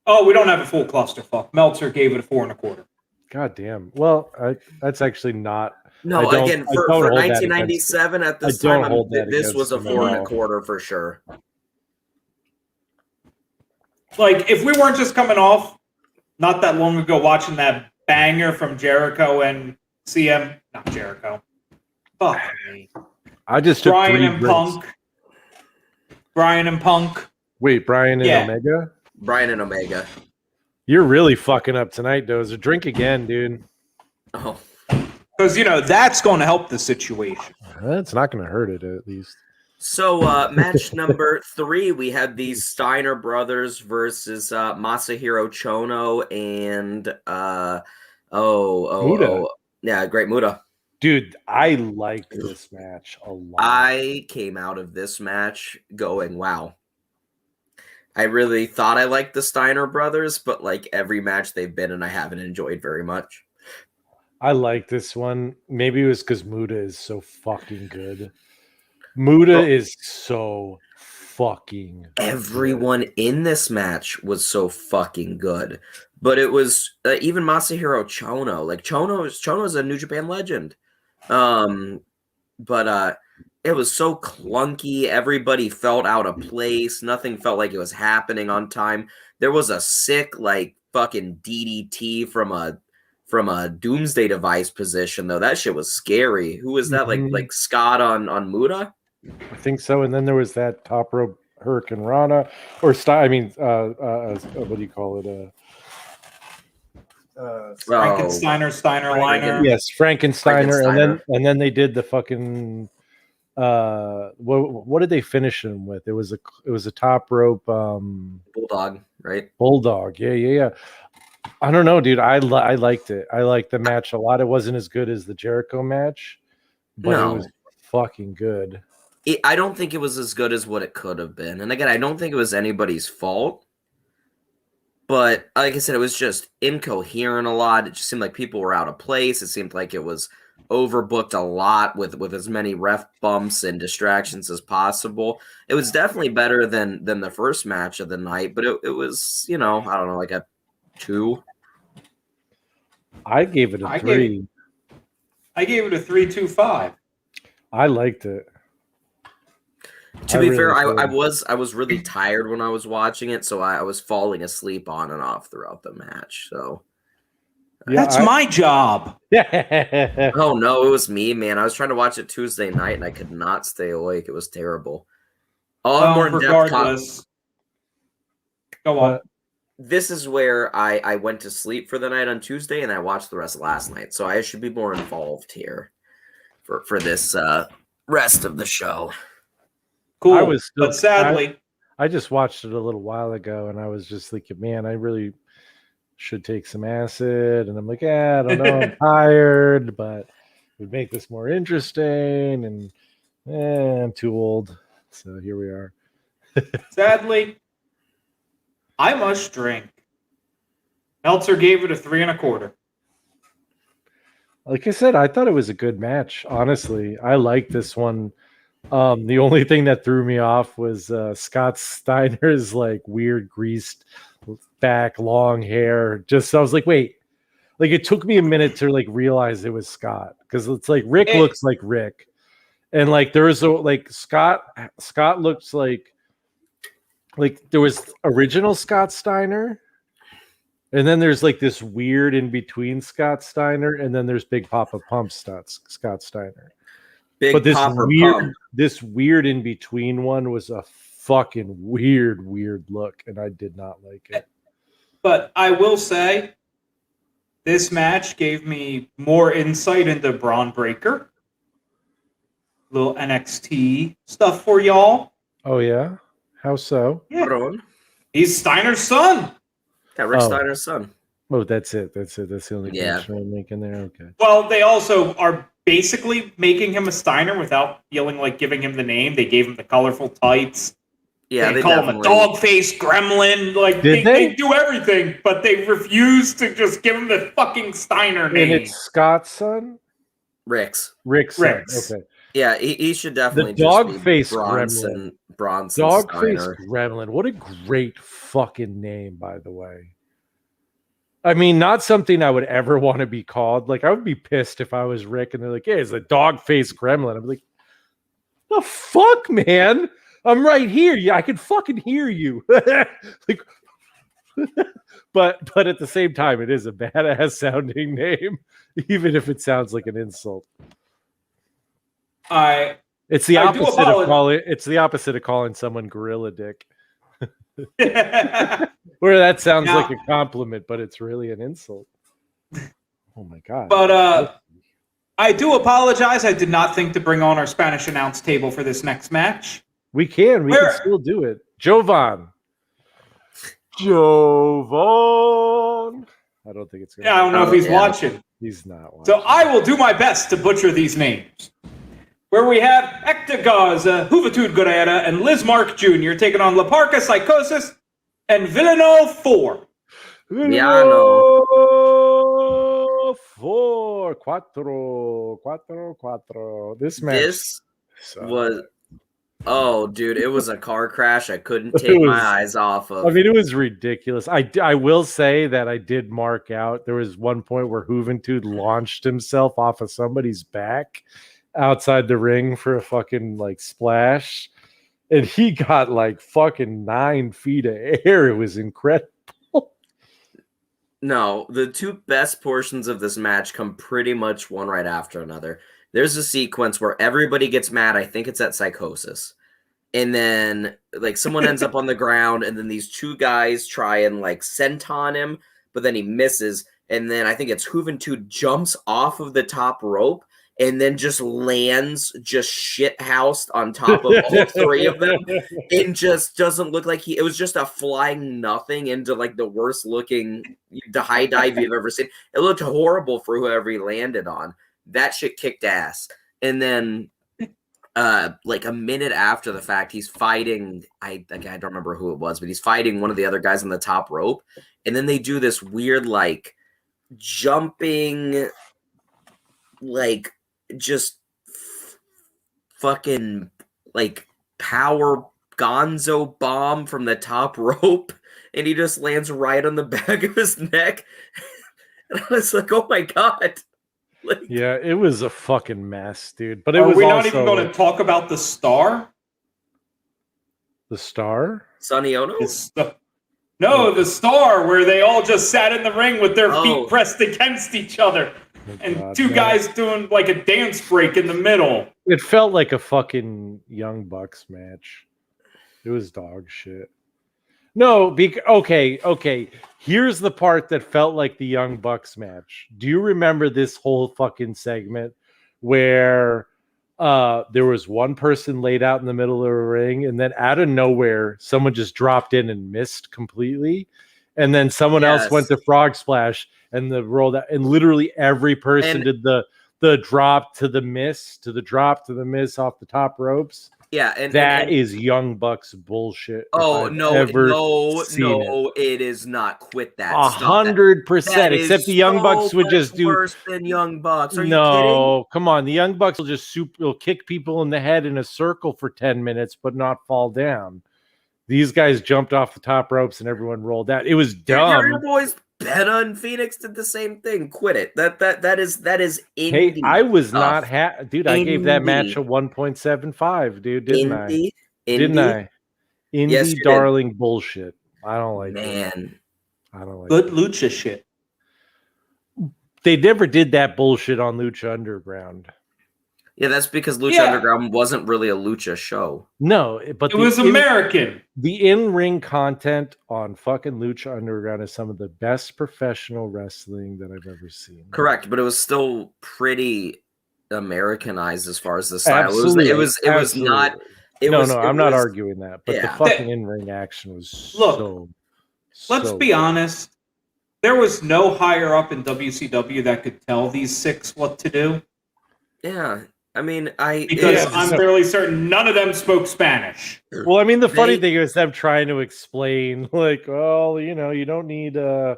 Oh, we don't have a full clusterfuck. Meltzer gave it a 4.25. God damn. Well, that's actually not. No, again, for 1997 at this time, this was a 4.25 for sure. Like, if we weren't just coming off not that long ago watching that banger from Jericho and CM, not Jericho. Fuck me. I just took Brian and Punk. Brian and Punk. Wait, Brian and Omega? Brian and Omega. You're really fucking up tonight, Dozer. Drink again, dude. Oh. Because, that's going to help the situation. It's not going to hurt it, at least. So, match number 3, we had the Steiner brothers versus Masahiro Chono and Muta. Yeah, Great Muta. Dude, I liked this match a lot. I came out of this match going, wow. I really thought I liked the Steiner brothers, but like every match they've been in, I haven't enjoyed very much. I like this one. Maybe it was because Muta is so fucking good. Muta is so fucking Everyone in this match was so fucking good. But it was even Masahiro Chono. Like Chono's a New Japan legend. But it was so clunky. Everybody felt out of place. Nothing felt like it was happening on time. There was a sick like fucking DDT from a Doomsday Device position though. That shit was scary. Who was that? Like Scott on Muta? I think so. And then there was that top rope Hurricane Rana, or what do you call it? Frankensteiner, Steiner liner. Yes, Frankensteiner, and then they did the fucking what did they finish him with? It was a top rope Bulldog, right? Bulldog. Yeah. I don't know, dude. I liked it. I liked the match a lot. It wasn't as good as the Jericho match, but it was fucking good. I don't think it was as good as what it could have been. And again, I don't think it was anybody's fault. But like I said, it was just incoherent a lot. It just seemed like people were out of place. It seemed like it was overbooked a lot with as many ref bumps and distractions as possible. It was definitely better than the first match of the night, but it was, I don't know, like a 2. I gave it a 3. I gave it a 3.25. I liked it. To be fair, I was really tired when I was watching it, so I was falling asleep on and off throughout the match. So that's my job. Oh no, it was me, man. I was trying to watch it Tuesday night and I could not stay awake. It was terrible. Regardless, go on. This is where I went to sleep for the night on Tuesday and I watched the rest last night. So I should be more involved here for this rest of the show. Cool. But sadly, I just watched it a little while ago, and I was just thinking, man, I really should take some acid. And I'm like, I don't know, I'm tired, but it would make this more interesting. And I'm too old, so here we are. Sadly, I must drink. Meltzer gave it a 3.25. Like I said, I thought it was a good match. Honestly, I liked this one. The only thing that threw me off was Scott Steiner's like weird greased back, long hair. I was like, wait, like it took me a minute to like realize it was Scott because it's like Rick looks like Rick, and like there was Scott looks like there was original Scott Steiner, and then there's like this weird in between Scott Steiner, and then there's Big Papa Pump Scott Steiner. But this weird in between one was a fucking weird look, and I did not like it. But I will say, this match gave me more insight into Braun Breaker. Little NXT stuff for y'all. Oh yeah, how so? Yeah. He's Steiner's son. Yeah, Rick Steiner's son. Oh, that's it. That's the only connection I'm making there. Okay. Well, they also are basically making him a Steiner without feeling like giving him the name. They gave him the colorful tights. Yeah, they call him a dog-faced gremlin. Like they do everything, but they refuse to just give him the fucking Steiner name. And it's Scott's son? Rick's. Okay. Yeah, he should definitely the dog-faced Bronson Dog-faced Steiner. gremlin. What a great fucking name, by the way. I mean, not something I would ever want to be called. Like, I would be pissed if I was Rick and they're like, hey, it's a dog-faced gremlin. I'm like, the fuck, man? I'm right here. Yeah, I can fucking hear you. Like, but at the same time, it is a badass sounding name, even if it sounds like an insult. It's the opposite of calling someone gorilla dick. Where that sounds like a compliment, but it's really an insult. Oh my god! But I do apologize. I did not think to bring on our Spanish announce table for this next match. We can still do it. Jovan. I don't think it's going to I don't know if he's watching. He's not watching. So I will do my best to butcher these names. Where we have Hector Garza, Juventud Guerrera, and Liz Mark Jr. taking on La Parca Psychosis and Villano 4. Villano 4. This match was... Oh, dude, it was a car crash I couldn't take my eyes off of. I mean, it was ridiculous. I will say that I did mark out. There was one point where Juventud launched himself off of somebody's back outside the ring for a fucking, like, splash. And he got, like, fucking 9 feet of air. It was incredible. No, the two best portions of this match come pretty much one right after another. There's a sequence where everybody gets mad. I think it's at Psychosis. And then, like, someone ends up on the ground, and then these two guys try and, like, senton him, but then he misses. And then I think it's Juventud jumps off of the top rope and then just lands just shit-housed on top of all three of them. It just doesn't look like it was just a flying nothing into, like, the worst-looking high dive you've ever seen. It looked horrible for whoever he landed on. That shit kicked ass. And then, like a minute after the fact, he's fighting. I don't remember who it was, but he's fighting one of the other guys on the top rope. And then they do this weird, like, jumping, like, just fucking, like, power gonzo bomb from the top rope. And he just lands right on the back of his neck. And I was like, oh my God. Like, yeah, it was a fucking mess, dude. But it Are was we also, not even going to talk about the Star? The Star? Sonny Ono? No, the Star, where they all just sat in the ring with their feet pressed against each other. And two guys doing like a dance break in the middle. It felt like a fucking Young Bucks match. It was dog shit. No, okay. Here's the part that felt like the Young Bucks match. Do you remember this whole fucking segment where there was one person laid out in the middle of the ring, and then out of nowhere, someone just dropped in and missed completely, and then someone else went to frog splash and the rolled out, and literally every person did the drop to the miss off the top ropes. Yeah, and that is Young Bucks bullshit. Oh no, it is not. Quit that. 100%. Except the Young Bucks would just do worse than Young Bucks. Are you kidding? Come on. The Young Bucks will kick people in the head in a circle for 10 minutes, but not fall down. These guys jumped off the top ropes and everyone rolled out. It was dumb. Your boys, Penta and Phoenix did the same thing. Quit it. That is indie. Hey, I was not dude. I gave that match a 1.75, dude. Didn't I? Indie yes, darling did. Bullshit. I don't like man. I don't like good lucha shit. They never did that bullshit on Lucha Underground. Yeah, that's because Lucha Underground wasn't really a lucha show. No, but it was American. The in-ring content on fucking Lucha Underground is some of the best professional wrestling that I've ever seen. Correct, but it was still pretty Americanized as far as the style. Absolutely. It was not. I'm not arguing that, but the fucking in-ring action was let's be honest. There was no higher up in WCW that could tell these six what to do. Yeah. I mean, I'm fairly certain none of them spoke Spanish. Well, I mean, the funny thing is them trying to explain, like, well, you don't need the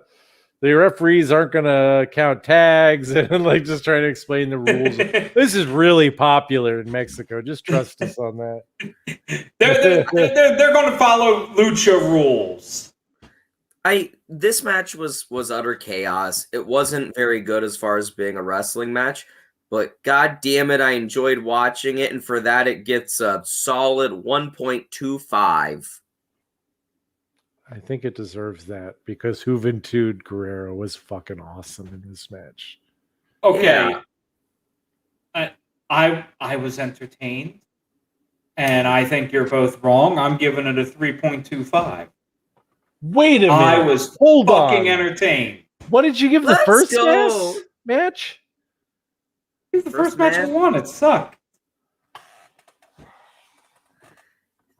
referees aren't going to count tags, and like just trying to explain the rules. This is really popular in Mexico. Just trust us on that. They're going to follow lucha rules. This match was utter chaos. It wasn't very good as far as being a wrestling match. But god damn it, I enjoyed watching it, and for that it gets a solid 1.25. I think it deserves that because Juventud Guerrero was fucking awesome in this match. Okay. Yeah. I was entertained, and I think you're both wrong. I'm giving it a 3.25. Wait a minute. I was fucking entertained. What did you give the first match? He's the first match I won. It sucked.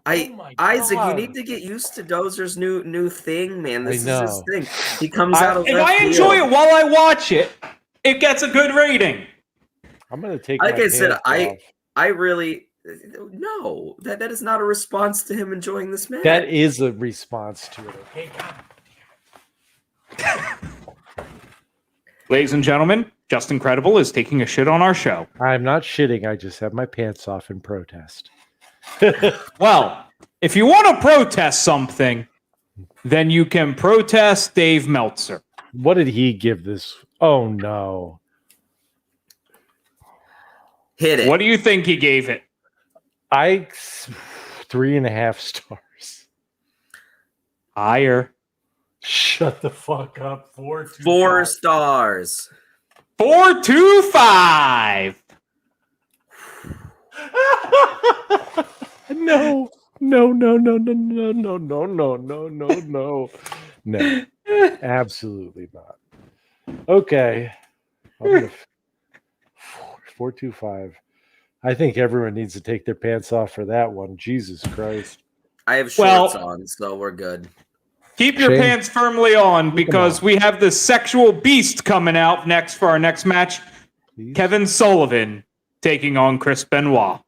Isaac, you need to get used to Dozer's new thing, man. This is his thing. He comes out of if left I enjoy field. it while I watch it, it gets a good rating. I'm gonna take. Like my I said, pants off. I really no. That is not a response to him enjoying this match. That is a response to it. Okay, Ladies and gentlemen, Just Incredible is taking a shit on our show. I'm not shitting. I just have my pants off in protest. Well, if you want to protest something, then you can protest Dave Meltzer. What did he give this? Oh no! Hit it. What do you think he gave it? 3.5 stars. Higher. Shut the fuck up. 4 stars. 4.25. No, absolutely not. Okay, 4.25. I think everyone needs to take their pants off for that one. Jesus Christ! I have shorts on, so we're good. Keep your pants firmly on because we have the sexual beast coming out next for our next match. Please. Kevin Sullivan taking on Chris Benoit.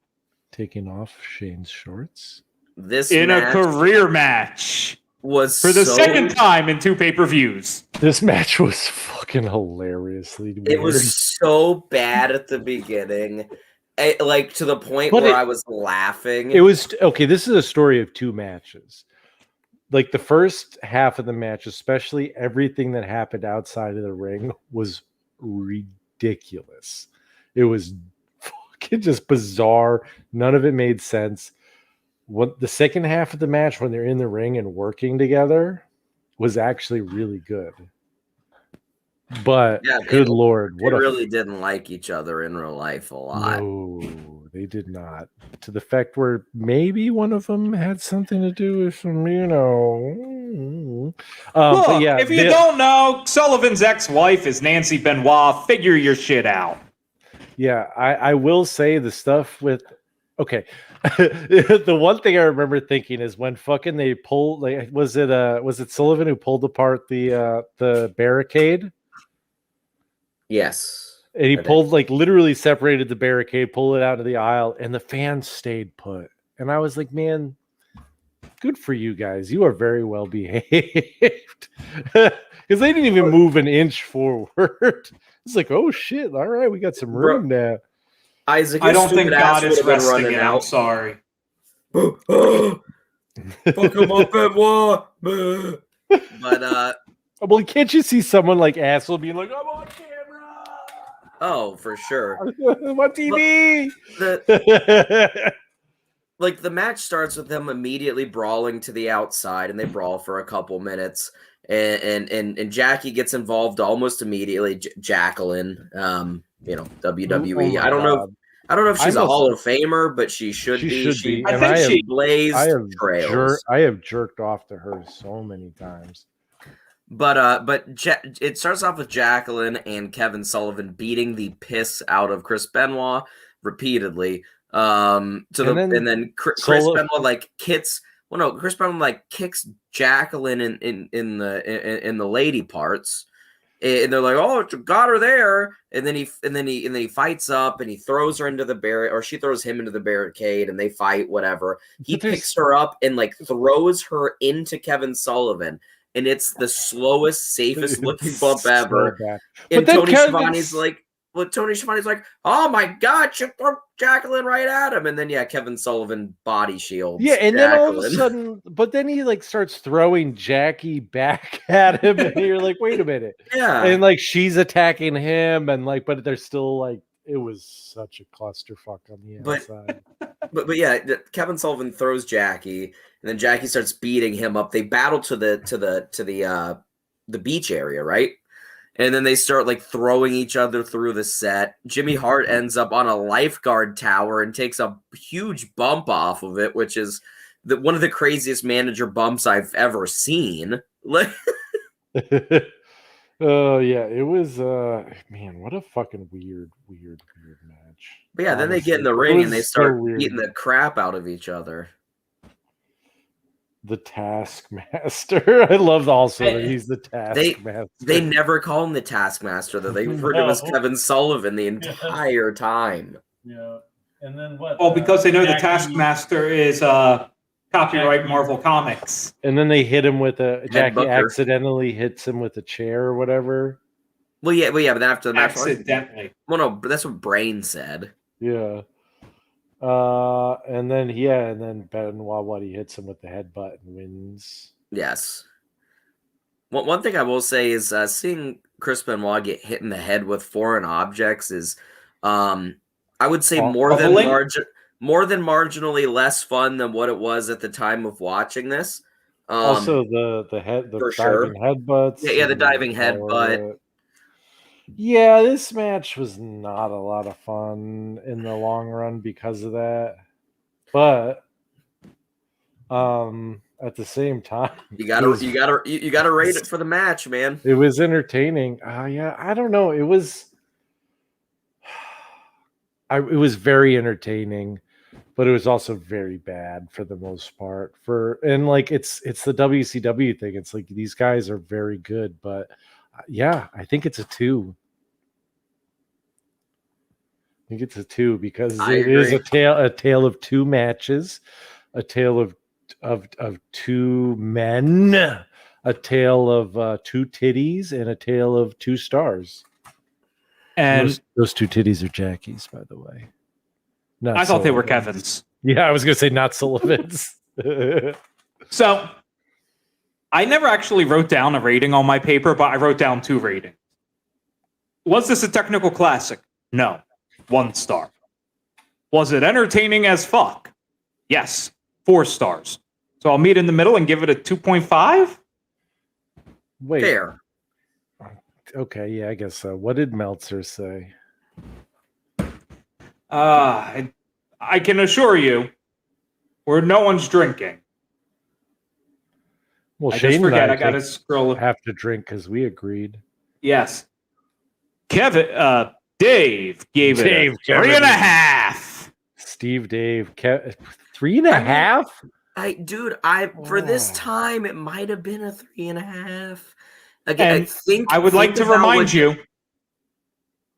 Taking off Shane's shorts. This in match a career match was for the second time in 2 pay-per-views. This match was fucking hilariously weird. It was so bad at the beginning. Like to the point where I was laughing. It was okay. This is a story of 2 matches. Like the first half of the match, especially everything that happened outside of the ring was ridiculous. It was fucking just bizarre. None of it made sense. What the second half of the match, when they're in the ring and working together, was actually really good. But good lord, they really didn't like each other in real life a lot. No, they did not. To the fact where maybe one of them had something to do with some, Look, if you don't know, Sullivan's ex-wife is Nancy Benoit. Figure your shit out. Yeah, I will say the stuff with okay. The one thing I remember thinking is when fucking they pulled, like, was it Sullivan who pulled apart the barricade? Yes. And he pulled, like, literally separated the barricade, pulled it out of the aisle, and the fans stayed put. And I was like, man, good for you guys. You are very well behaved. Because they didn't even move an inch forward. It's like, oh shit, all right, we got some room now. Isaac, I don't think God is resting it. I'm sorry. Fuck him up, Benoit. But well, can't you see someone like asshole being like, I'm on camera? Oh, for sure. What TV? Like the match starts with them immediately brawling to the outside, and they brawl for a couple minutes, and Jackie gets involved almost immediately. Jacqueline, WWE. I don't know if she's a Hall of Famer, but she should be. I think she blazed trails. I have jerked off to her so many times. But it starts off with Jacqueline and Kevin Sullivan beating the piss out of Chris Benoit repeatedly. And then Chris Benoit Chris Benoit kicks Jacqueline in the lady parts, and they're like, oh, got her there. And then he fights up and he throws her into the barricade, or she throws him into the barricade, and they fight. Whatever. He picks her up and throws her into Kevin Sullivan. And it's the slowest, safest looking bump ever. And Tony Schiavone's like, oh my God, she threw Jacqueline right at him. And then, Kevin Sullivan body shields. Yeah, and Jacqueline. then all of a sudden, but then he starts throwing Jackie back at him. And you're like, wait a minute. Yeah. And she's attacking him. And but they're still it was such a clusterfuck on the outside. But Kevin Sullivan throws Jackie, and then Jackie starts beating him up. They battle to the beach area, right? And then they start throwing each other through the set. Jimmy Hart ends up on a lifeguard tower and takes a huge bump off of it, which is one of the craziest manager bumps I've ever seen. Oh yeah, it was. Man, what a fucking weird match. But yeah, then they get in the Honestly, ring it and they was start so beating weird. the crap out of each other. The Taskmaster. I love also that he's the Taskmaster. They never call him the Taskmaster, though. They refer to him as Kevin Sullivan the entire time. Yeah. And then what? Well, because they know the Taskmaster is copyright Marvel Comics. And then they hit him with a Jackie Booker. accidentally hits him with a chair or whatever. Well, yeah, but then after the match, Accidentally. well, no, but that's what Brain said. Yeah. And then Benoit, he hits him with the headbutt and wins. Yes. One thing I will say is seeing Chris Benoit get hit in the head with foreign objects is, I would say more than marginally less fun than what it was at the time of watching this. Also, the diving headbutts. Yeah, the diving headbutt. Yeah, this match was not a lot of fun in the long run because of that. But at the same time, you gotta rate it for the match, man. It was entertaining. Yeah, I don't know. It was very entertaining, but it was also very bad for the most part. It's the WCW thing. It's like these guys are very good, but yeah, I think it's a 2. I think it's a 2 because it is a tale of 2 matches, a tale of 2 men, a tale of 2 titties, and a tale of 2 stars. And those 2 titties are Jackie's, by the way. I thought they were Kevin's. Yeah, I was going to say not Sullivan's. So I never actually wrote down a rating on my paper, but I wrote down 2 ratings. Was this a technical classic? No. 1 star. Was it entertaining as fuck? Yes. 4 stars. So I'll meet in the middle and give it a 2.5? Wait. Fair. Okay, yeah, I guess so. What did Meltzer say? I can assure you, where no one's drinking. Well, I Shane just forget. and I got to scroll. Have to drink because we agreed. Yes. Dave gave it a 3.5. Steve Dave, 3.5? For this time, it might have been a 3.5. Again, I would like to remind you,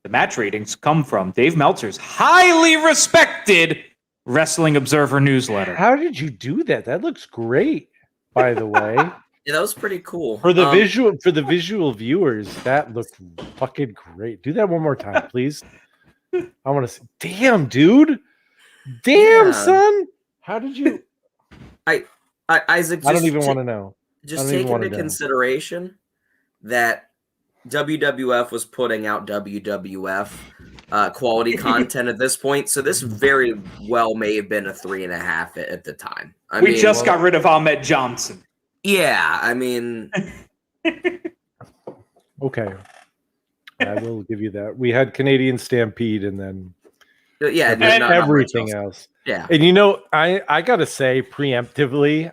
the match ratings come from Dave Meltzer's highly respected Wrestling Observer newsletter. How did you do that? That looks great, by the way. Yeah, that was pretty cool. For the visual viewers, that looked fucking great. Do that one more time, please. I want to see. Damn, dude. Damn, son. How did you? Isaac. I don't even want to know. Just take into consideration that WWF was putting out WWF quality content at this point, so this very well may have been a 3.5 at the time. We just got rid of Ahmed Johnson. Yeah, I mean, okay, I will give you that. We had Canadian Stampede, and then and everything else. Yeah, and I gotta say preemptively,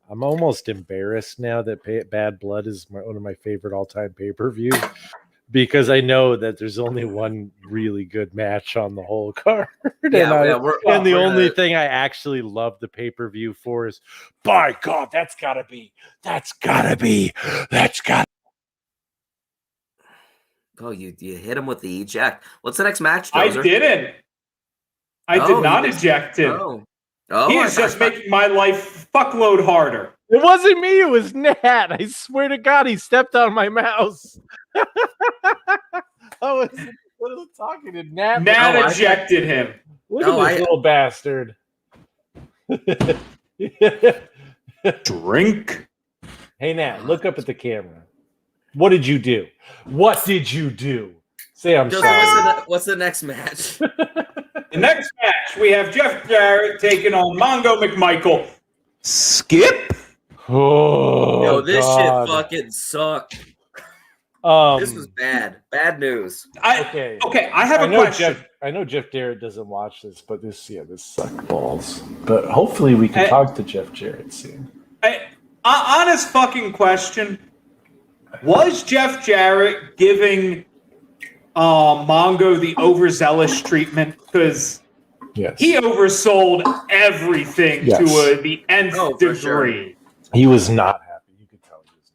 I'm almost embarrassed now that Bad Blood is one of my favorite all-time pay-per-views because I know that there's only one really good match on the whole card. And the only thing I actually love the pay-per-view for is, by God, that's gotta be. Oh, you hit him with the eject. What's the next match, Dozer? I didn't. I did not eject him. Oh, he is just making my life fuckload harder. It wasn't me. It was Nat. I swear to God, he stepped on my mouse. I was talking to Nat. Nat ejected him. Look at this little bastard. Drink. Hey, Nat, look up at the camera. What did you do? Say I'm sorry. What's the next match? The next match, we have Jeff Jarrett taking on Mongo McMichael. Skip? Oh, yo, this God. shit fucking sucked. This was bad. Bad news. Okay, I have a question. I know Jeff Jarrett doesn't watch this, but this sucked balls. But hopefully we can talk to Jeff Jarrett soon. Honest fucking question. Was Jeff Jarrett giving Mongo the overzealous treatment? Because he oversold everything to the nth degree. Sure. He was not happy. You could tell he was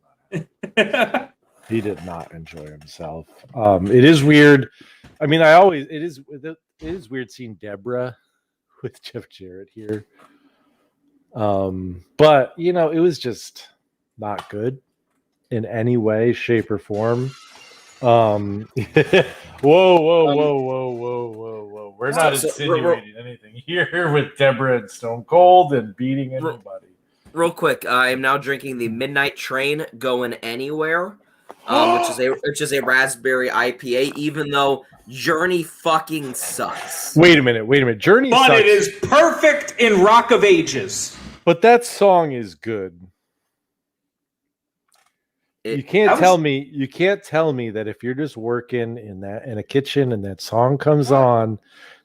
not happy. He did not enjoy himself. It is weird. I mean, it is weird seeing Deborah with Jeff Jarrett here. But it was just not good in any way, shape, or form. Whoa. We're not insinuating anything here with Deborah and Stone Cold and beating anybody. Real quick, I am now drinking the Midnight Train Going Anywhere, which is a raspberry IPA, even though Journey fucking sucks. Wait a minute. Journey sucks. But it is perfect in Rock of Ages. But that song is good. You can't tell me that if you're just working in a kitchen and that song comes on,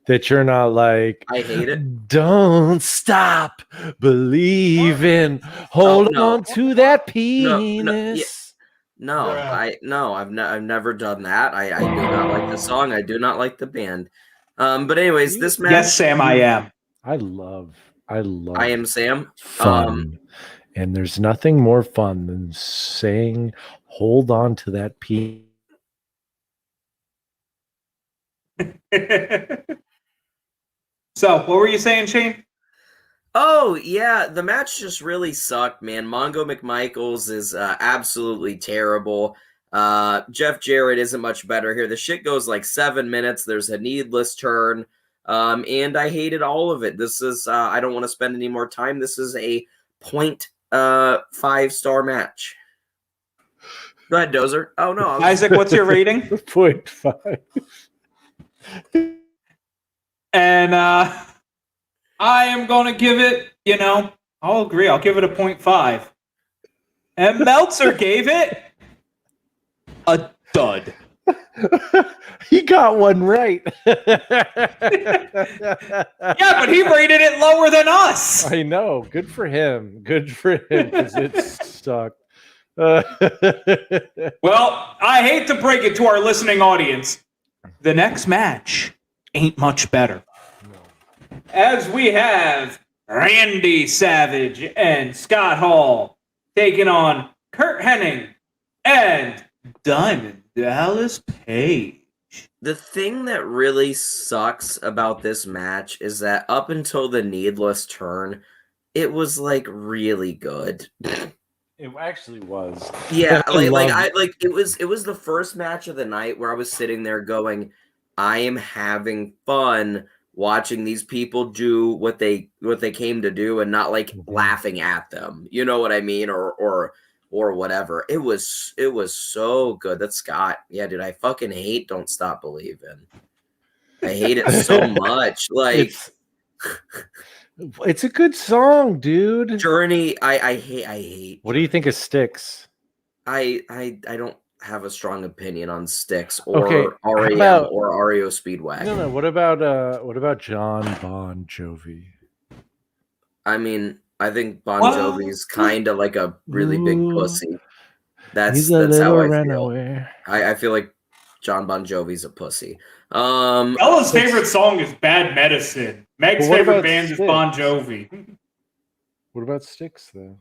that you're not like, I hate it. Don't stop believing. Hold on to that penis. I've never done that. I do not like the song. I do not like the band. But anyways, this match. Yes, Sam, I am. I love. I am Sam. Fun. And there's nothing more fun than saying, hold on to that penis. So, what were you saying, Shane? Oh, yeah, the match just really sucked, man. Mongo McMichaels is absolutely terrible. Jeff Jarrett isn't much better here. The shit goes like 7 minutes. There's a needless turn, and I hated all of it. This is, I don't want to spend any more time. This is a 0.5-star match. Go ahead, Dozer. Oh, no. Isaac, what's your rating? 0.5. And I am going to give it, I'll agree. I'll give it a 0.5. And Meltzer gave it a dud. He got one right. Yeah, but he rated it lower than us. I know. Good for him. Because it sucked. Well, I hate to break it to our listening audience. The next match ain't much better. No. As we have Randy Savage and Scott Hall taking on Kurt Henning and Diamond Dallas Page. The thing that really sucks about this match is that up until the needless turn, it was like really good. It actually was. Yeah, it was the first match of the night where I was sitting there going, I am having fun watching these people do what they came to do and not like laughing at them. You know what I mean? Or whatever. It was so good. That's Scott. Yeah, dude, I fucking hate Don't Stop Believing. I hate it so much. Like it's a good song, dude. Journey, I hate. What do you think of Styx? I don't have a strong opinion on Styx or REM or REO Speedwagon. No. What about John Bon Jovi? I mean, I think Bon Jovi's kind of like a really big pussy. That's how I feel. I feel like John Bon Jovi's a pussy. Ella's favorite song is Bad Medicine. Meg's favorite band is Bon Jovi. What about Styx, though?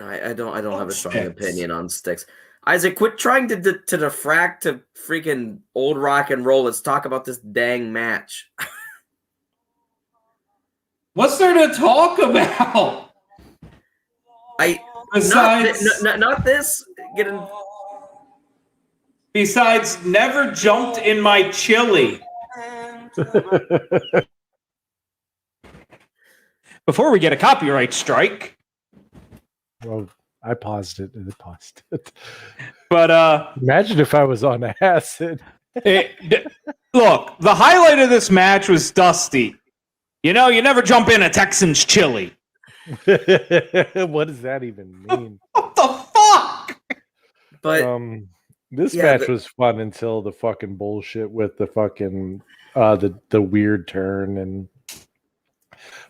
I don't have a strong opinion on Styx. Isaac, quit trying to defract to freaking old rock and roll. Let's talk about this dang match. What's there to talk about? Not this. Besides, never jumped in my chili. Before we get a copyright strike. Well, I paused it and it paused it. But imagine if I was on acid. Look, the highlight of this match was Dusty. You never jump in a Texan's chili. What does that even mean? What the fuck? But this match was fun until the fucking bullshit with the fucking the weird turn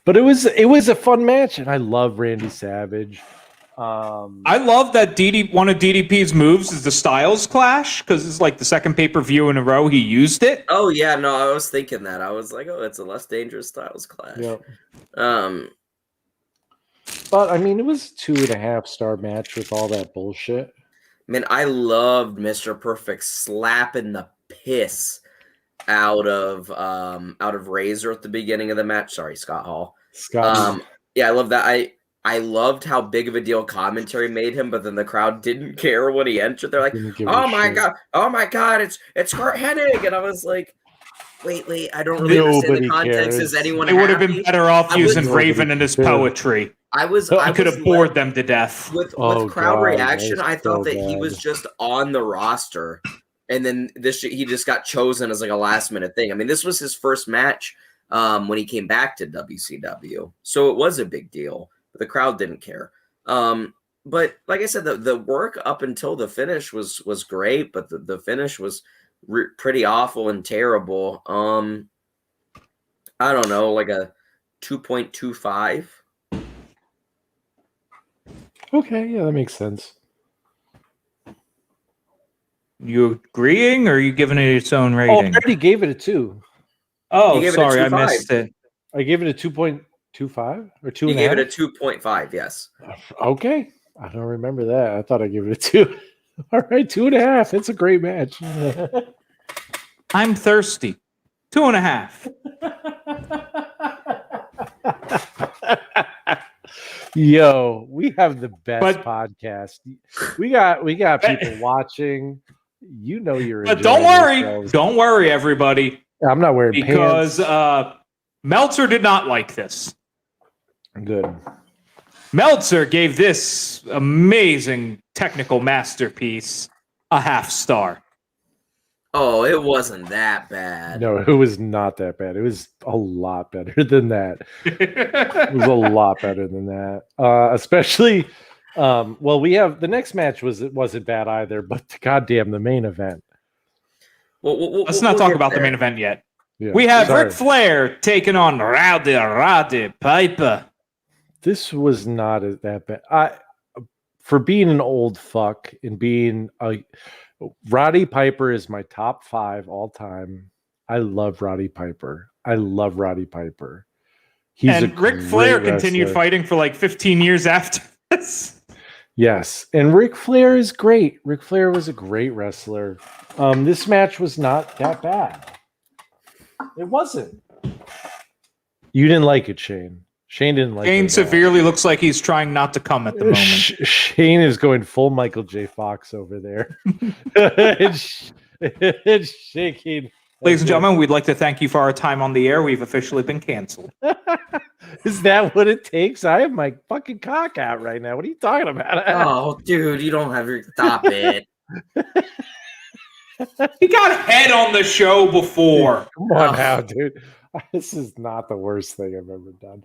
but it was a fun match, and I love Randy Savage. I love that one of DDP's moves is the Styles Clash because it's like the second pay-per-view in a row he used it. Oh yeah, no, I was thinking that. I was like, oh, it's a less dangerous Styles Clash. Yep. But I mean, it was 2.5-star match with all that bullshit. Man, I loved Mr. Perfect slapping the piss out of Razor at the beginning of the match. Sorry, Scott Hall. Yeah, I love that. I loved how big of a deal commentary made him, but then the crowd didn't care when he entered. They're like, "Oh my god, it's Kurt Hennig," and I was like, "Wait, I don't really understand the context. Is anyone? It would have been better off using Raven and his poetry. I could have bored them to death with crowd reaction. I thought that he was just on the roster, and then he just got chosen as like a last minute thing. I mean, this was his first match when he came back to WCW, so it was a big deal. But the crowd didn't care. But like I said, the work up until the finish was great, but the finish was pretty awful and terrible. I don't know, like a 2.25. Okay, yeah, that makes sense. You agreeing, or are you giving it its own rating? Oh, I already gave it a 2. Oh, sorry, I missed it. I gave it a 2.25 or 2.5. You gave it a 2.5, yes. Okay, I don't remember that. I thought I gave it a 2. All right, 2.5. It's a great match. I'm thirsty. 2.5. Yo, we have the best podcast. We got people watching. You know you're. But don't worry, everybody. I'm not wearing because pants. Meltzer did not like this. Good. Meltzer gave this amazing technical masterpiece a 0.5 star. Oh, it wasn't that bad. No, it was not that bad. It was a lot better than that. It was a lot better than that. Especially, we have the next match wasn't bad either, but goddamn the main event. Let's not talk about the main event yet. Yeah, we have Ric Flair taking on Raudirate Piper. This was not that bad. For being an old fuck and being a Roddy Piper is my top 5 all time. I love Roddy Piper. Ric Flair continued fighting for like 15 years after this. Yes, and Ric Flair is great. Ric Flair was a great wrestler. This match was not that bad. It wasn't. You didn't like it, Shane. Shane didn't like it. Shane severely looks like he's trying not to come at the moment. Shane is going full Michael J. Fox over there. It's shaking. Ladies and gentlemen, we'd like to thank you for our time on the air. We've officially been canceled. Is that what it takes? I have my fucking cock out right now. What are you talking about? Oh, dude, you don't have your... Stop it. He got head on the show before. Come on now, dude. This is not the worst thing I've ever done.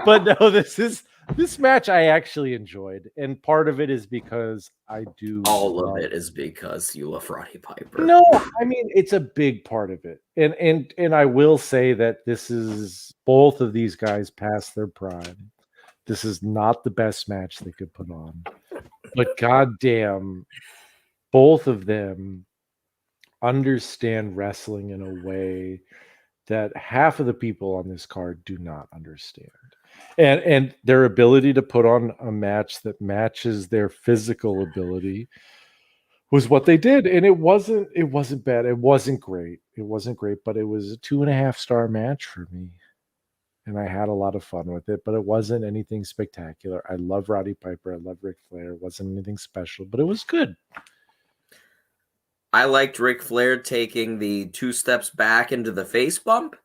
But no, this match I actually enjoyed. And part of it is because I do. All of it is because you love Roddy Piper. No, I mean, it's a big part of it. And I will say that this is both of these guys past their prime. This is not the best match they could put on. But goddamn, both of them understand wrestling in a way that half of the people on this card do not understand. And their ability to put on a match that matches their physical ability was what they did. And it wasn't bad. It wasn't great. But it was a 2.5-star match for me. And I had a lot of fun with it, but it wasn't anything spectacular. I love Roddy Piper. I love Ric Flair. It wasn't anything special, but it was good. I liked Ric Flair taking the 2 steps back into the face bump.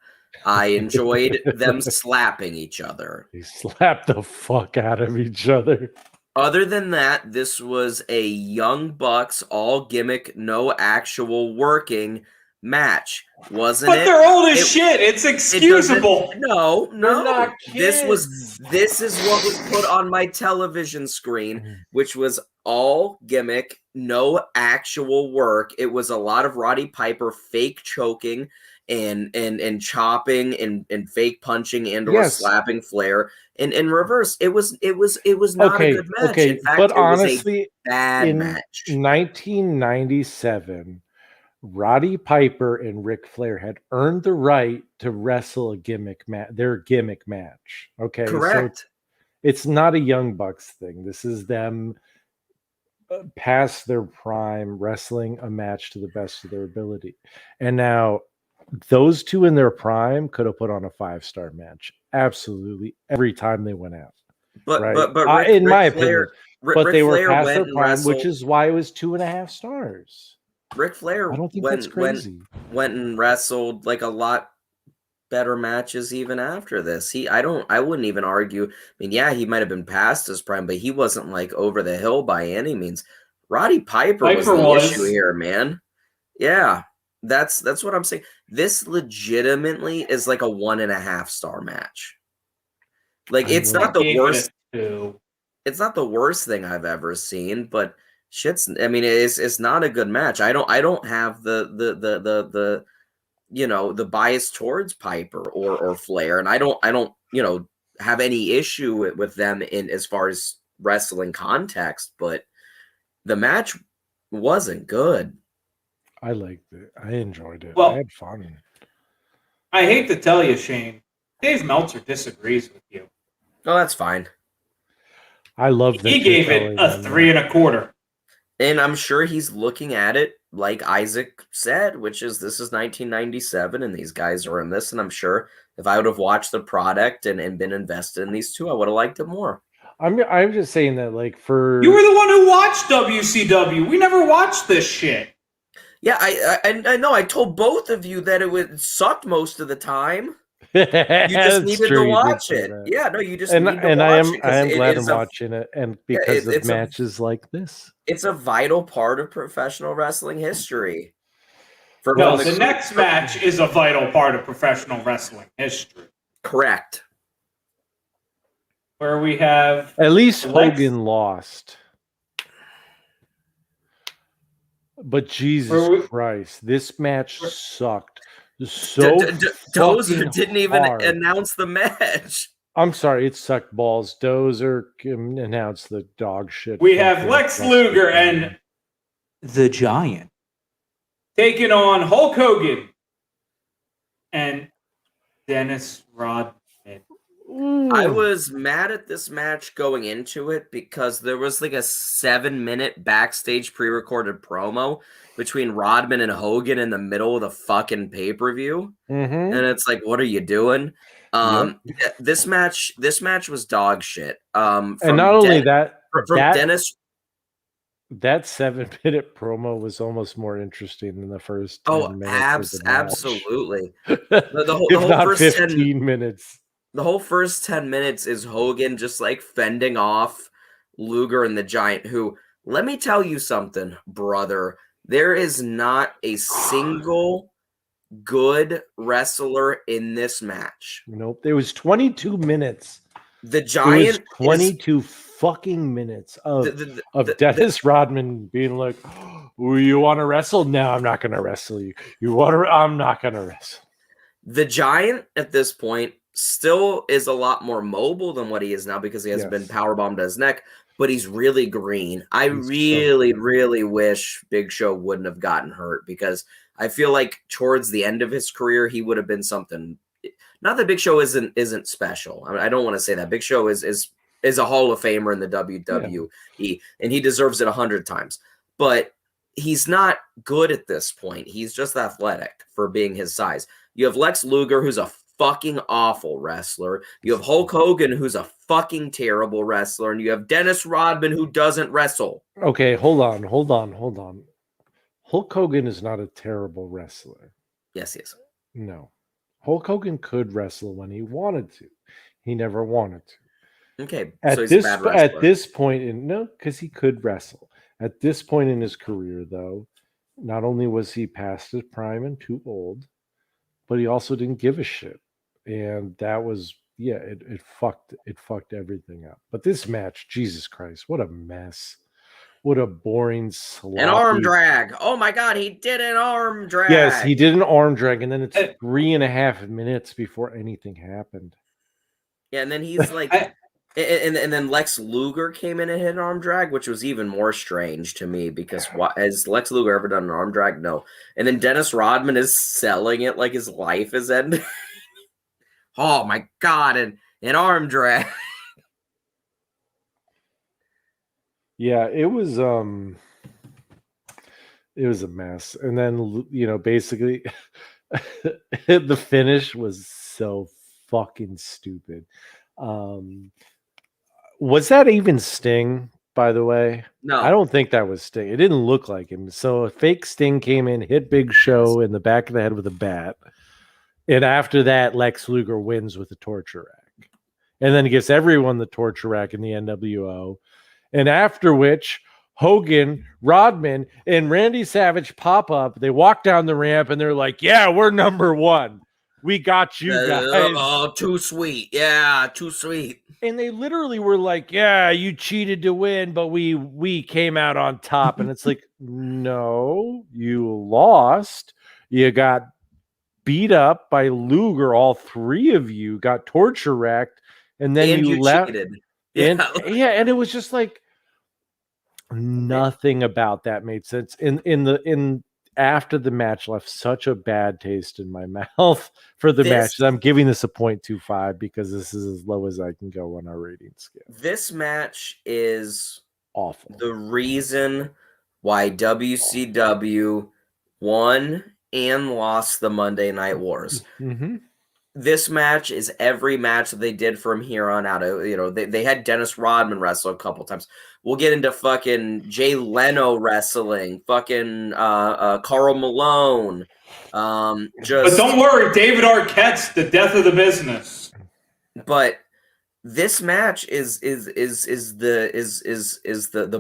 I enjoyed them slapping each other. They slapped the fuck out of each other. Other than that, this was a Young Bucks, all gimmick, no actual working match, wasn't it? But they're old as shit. It's excusable. No. Not This is what was put on my television screen, which was all gimmick, no actual work. It was a lot of Roddy Piper fake choking and chopping and fake punching and or Yes. slapping Flair. And in reverse, it was not a good match. Okay, In fact, but it was honestly, a bad in match. 1997, Roddy Piper and Ric Flair had earned the right to wrestle their gimmick match. Okay, Correct. so it's not a Young Bucks thing. This is them past their prime wrestling a match to the best of their ability. And now those two in their prime could have put on a 5-star match. Absolutely. Every time they went out. But Right. but In my Ric Flair, opinion. But Ric they were Flair past went their and prime, which wrestled. is why it was 2.5 stars. Ric Flair I don't think that's crazy. went and wrestled like a lot better matches even after this. I wouldn't even argue. I mean, yeah, he might have been past his prime, but he wasn't like over the hill by any means. Roddy Piper was the issue here, man. Yeah, that's what I'm saying. This legitimately is like a 1.5 star match. Like it's not the worst. It's not the worst thing I've ever seen, but shit's. I mean, it's not a good match. I don't have the the bias towards Piper or Flair, and I don't have any issue with them in as far as wrestling context, but the match wasn't good. I liked it. I enjoyed it. Well, I had fun. I hate to tell you, Shane, Dave Meltzer disagrees with you. Oh, that's fine. I love that. He gave it a 3.25. And I'm sure he's looking at it like Isaac said, which is this is 1997 and these guys are in this. And I'm sure if I would have watched the product and been invested in these two, I would have liked it more. I'm just saying that, like, for you were the one who watched WCW. We never watched this shit. Yeah, I know. I told both of you that it sucked most of the time. You just needed to watch it. Yeah, no, you just need to watch it. I am glad I'm watching it, and because of matches like this. It's a vital part of professional wrestling history. The next match is a vital part of professional wrestling history. Correct. Where we have at least Hogan lost. But Jesus Christ, this match sucked. So Dozer didn't even announce the match. I'm sorry, it sucked balls. Dozer announced the dog shit. We have Lex Luger and the Giant taking on Hulk Hogan and Dennis Rodman. I was mad at this match going into it because there was like a 7-minute backstage pre-recorded promo between Rodman and Hogan in the middle of the fucking pay-per-view. And it's like, what are you doing? This match was dog shit. And not only that, Dennis. That 7-minute promo was almost more interesting than the first 10 minutes. Absolutely. The whole first 15 minutes. The whole first 10 minutes is Hogan just like fending off Luger and the Giant, who, let me tell you something, brother. There is not a single good wrestler in this match. Nope. There was 22 minutes. The Giant 22 fucking minutes of Dennis Rodman being like, oh, you want to wrestle? No, I'm not going to wrestle you. I'm not going to wrestle. The Giant at this point still is a lot more mobile than what he is now because he has been powerbombed to his neck, but he's really green. I really wish Big Show wouldn't have gotten hurt because I feel like towards the end of his career, he would have been something. Not that Big Show isn't special. I mean, I don't want to say that. Big Show is a Hall of Famer in the WWE, and he deserves it 100 times. But he's not good at this point. He's just athletic for being his size. You have Lex Luger, who's a fucking awful wrestler. You have Hulk Hogan, who's a fucking terrible wrestler, and you have Dennis Rodman, who doesn't wrestle. Okay, hold on. Hulk Hogan is not a terrible wrestler. Yes, he is. No. Hulk Hogan could wrestle when he wanted to. He never wanted to. Okay, at this point because he could wrestle. At this point in his career, though, not only was he past his prime and too old, but he also didn't give a shit. And that was, it fucked everything up. But this match, Jesus Christ, what a mess. What a boring sloppy. An arm drag. Oh my God, he did an arm drag. Yes, he did an arm drag, and then it's 3.5 minutes before anything happened. Yeah, and then he's like, and then Lex Luger came in and hit an arm drag, which was even more strange to me because has Lex Luger ever done an arm drag? No. And then Dennis Rodman is selling it like his life is ending. Oh my God, an arm drag. Yeah, it was a mess. And then, basically the finish was so fucking stupid. Was that even Sting, by the way? No. I don't think that was Sting. It didn't look like him. So a fake Sting came in, hit Big Show in the back of the head with a bat. And after that, Lex Luger wins with the torture rack. And then he gives everyone the torture rack in the NWO. And after which, Hogan, Rodman, and Randy Savage pop up. They walk down the ramp and they're like, yeah, we're number one. We got you guys. Oh, too sweet. Yeah, too sweet. And they literally were like, yeah, you cheated to win, but we came out on top. And it's like, no, you lost. You got beat up by Luger. All three of you got torture racked. And then you left. Cheated. And and it was just like nothing about that made sense. In after the match left such a bad taste in my mouth for the match that I'm giving this a 0.25 because this is as low as I can go on our rating scale. This match is awful. The reason why WCW won and lost the Monday Night Wars. Mm-hmm. This match is every match that they did from here on out. They had Dennis Rodman wrestle a couple times. We'll get into fucking Jay Leno wrestling, fucking Karl Malone. But don't worry, David Arquette's the death of the business. But this match is the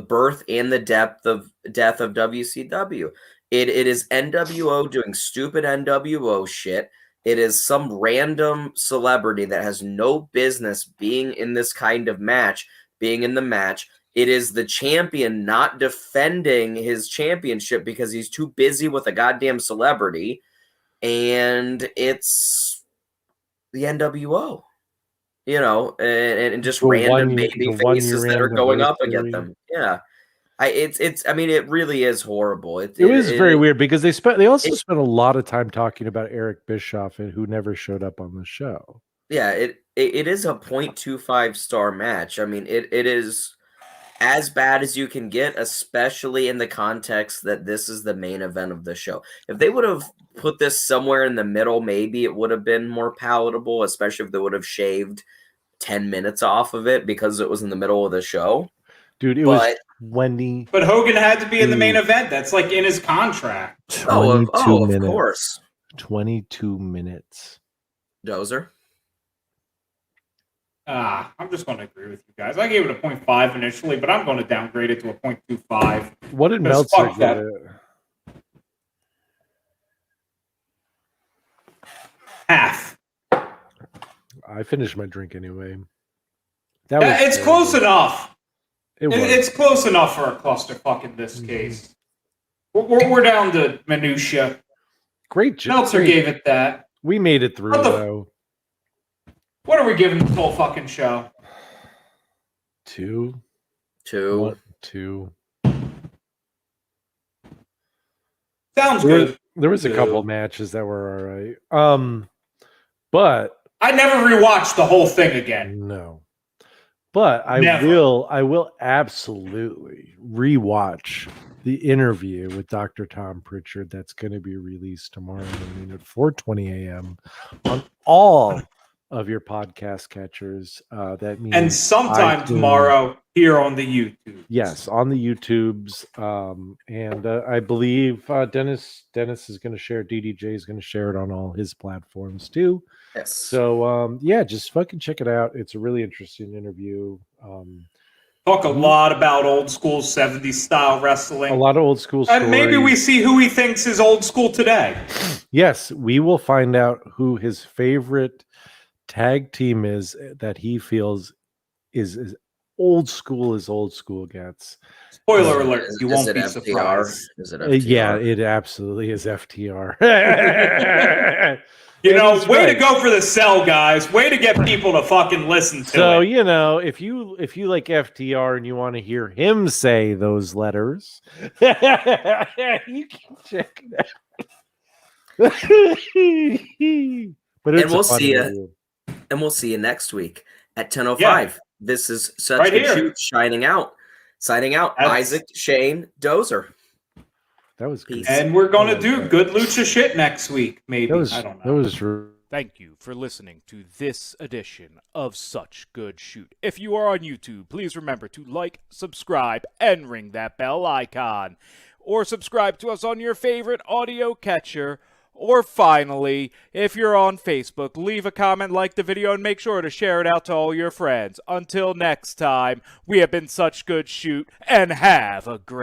birth and the death of WCW. It is NWO doing stupid NWO shit. It is some random celebrity that has no business being in this kind of match, being in the match. It is the champion not defending his championship because he's too busy with a goddamn celebrity. And it's the NWO, and just random baby faces that are going up against them. Yeah. It really is horrible. It was very weird because they also spent a lot of time talking about Eric Bischoff who never showed up on the show. Yeah, it is a 0.25 star match. I mean, it is as bad as you can get, especially in the context that this is the main event of the show. If they would have put this somewhere in the middle, maybe it would have been more palatable, especially if they would have shaved 10 minutes off of it because it was in the middle of the show. Dude, it was 20. But Hogan had to be in the main event. That's like in his contract. Of course. 22 minutes. Dozer? I'm just going to agree with you guys. I gave it a 0.5 initially, but I'm going to downgrade it to a 0.25. What did Meltzer give it? Half. I finished my drink anyway. It's close enough. It's close enough for a clusterfuck in this case. We're down to minutia. Great job. Meltzer gave it that. We made it through, though. What are we giving the whole fucking show? 2. 2. 2. Sounds good. There was a couple matches that were all right. But I never rewatched the whole thing again. No. But I will absolutely rewatch the interview with Dr. Tom Pritchard that's going to be released tomorrow morning at 4:20 a.m. on all of your podcast catchers. That means and sometime tomorrow here on the YouTube. Yes, on the YouTubes. And I believe Dennis is going to share. DDJ is going to share it on all his platforms too. Yes. So just fucking check it out. It's a really interesting interview. Talk a lot about old school 70s style wrestling. A lot of old school stories. And maybe we see who he thinks is old school today. Yes, we will find out who his favorite tag team is that he feels is old school as old school gets. Spoiler alert, you Is won't it be FTR? surprised. Is it FTR? Yeah, it absolutely is FTR. You It know, is way right. to go for the sell, guys. Way to get people to fucking listen to So, it. you know, if you like FTR and you want to hear him say those letters, you can check it out. But it's And we'll a funny see ya. video. And we'll see you next week at 10:05. Yeah. This is Such Right Good here. Shoot signing out. Signing out. That's- Isaac, Shane, Dozer. That was good. Peace. And we're going to Oh, do okay. good lucha shit next week, maybe. That was, I don't that know. was Thank you for listening to this edition of Such Good Shoot. If you are on YouTube, please remember to like, subscribe, and ring that bell icon. Or subscribe to us on your favorite audio catcher. Or finally, if you're on Facebook, leave a comment, like the video, and make sure to share it out to all your friends. Until next time, we have been Such Good Shoot, and have a great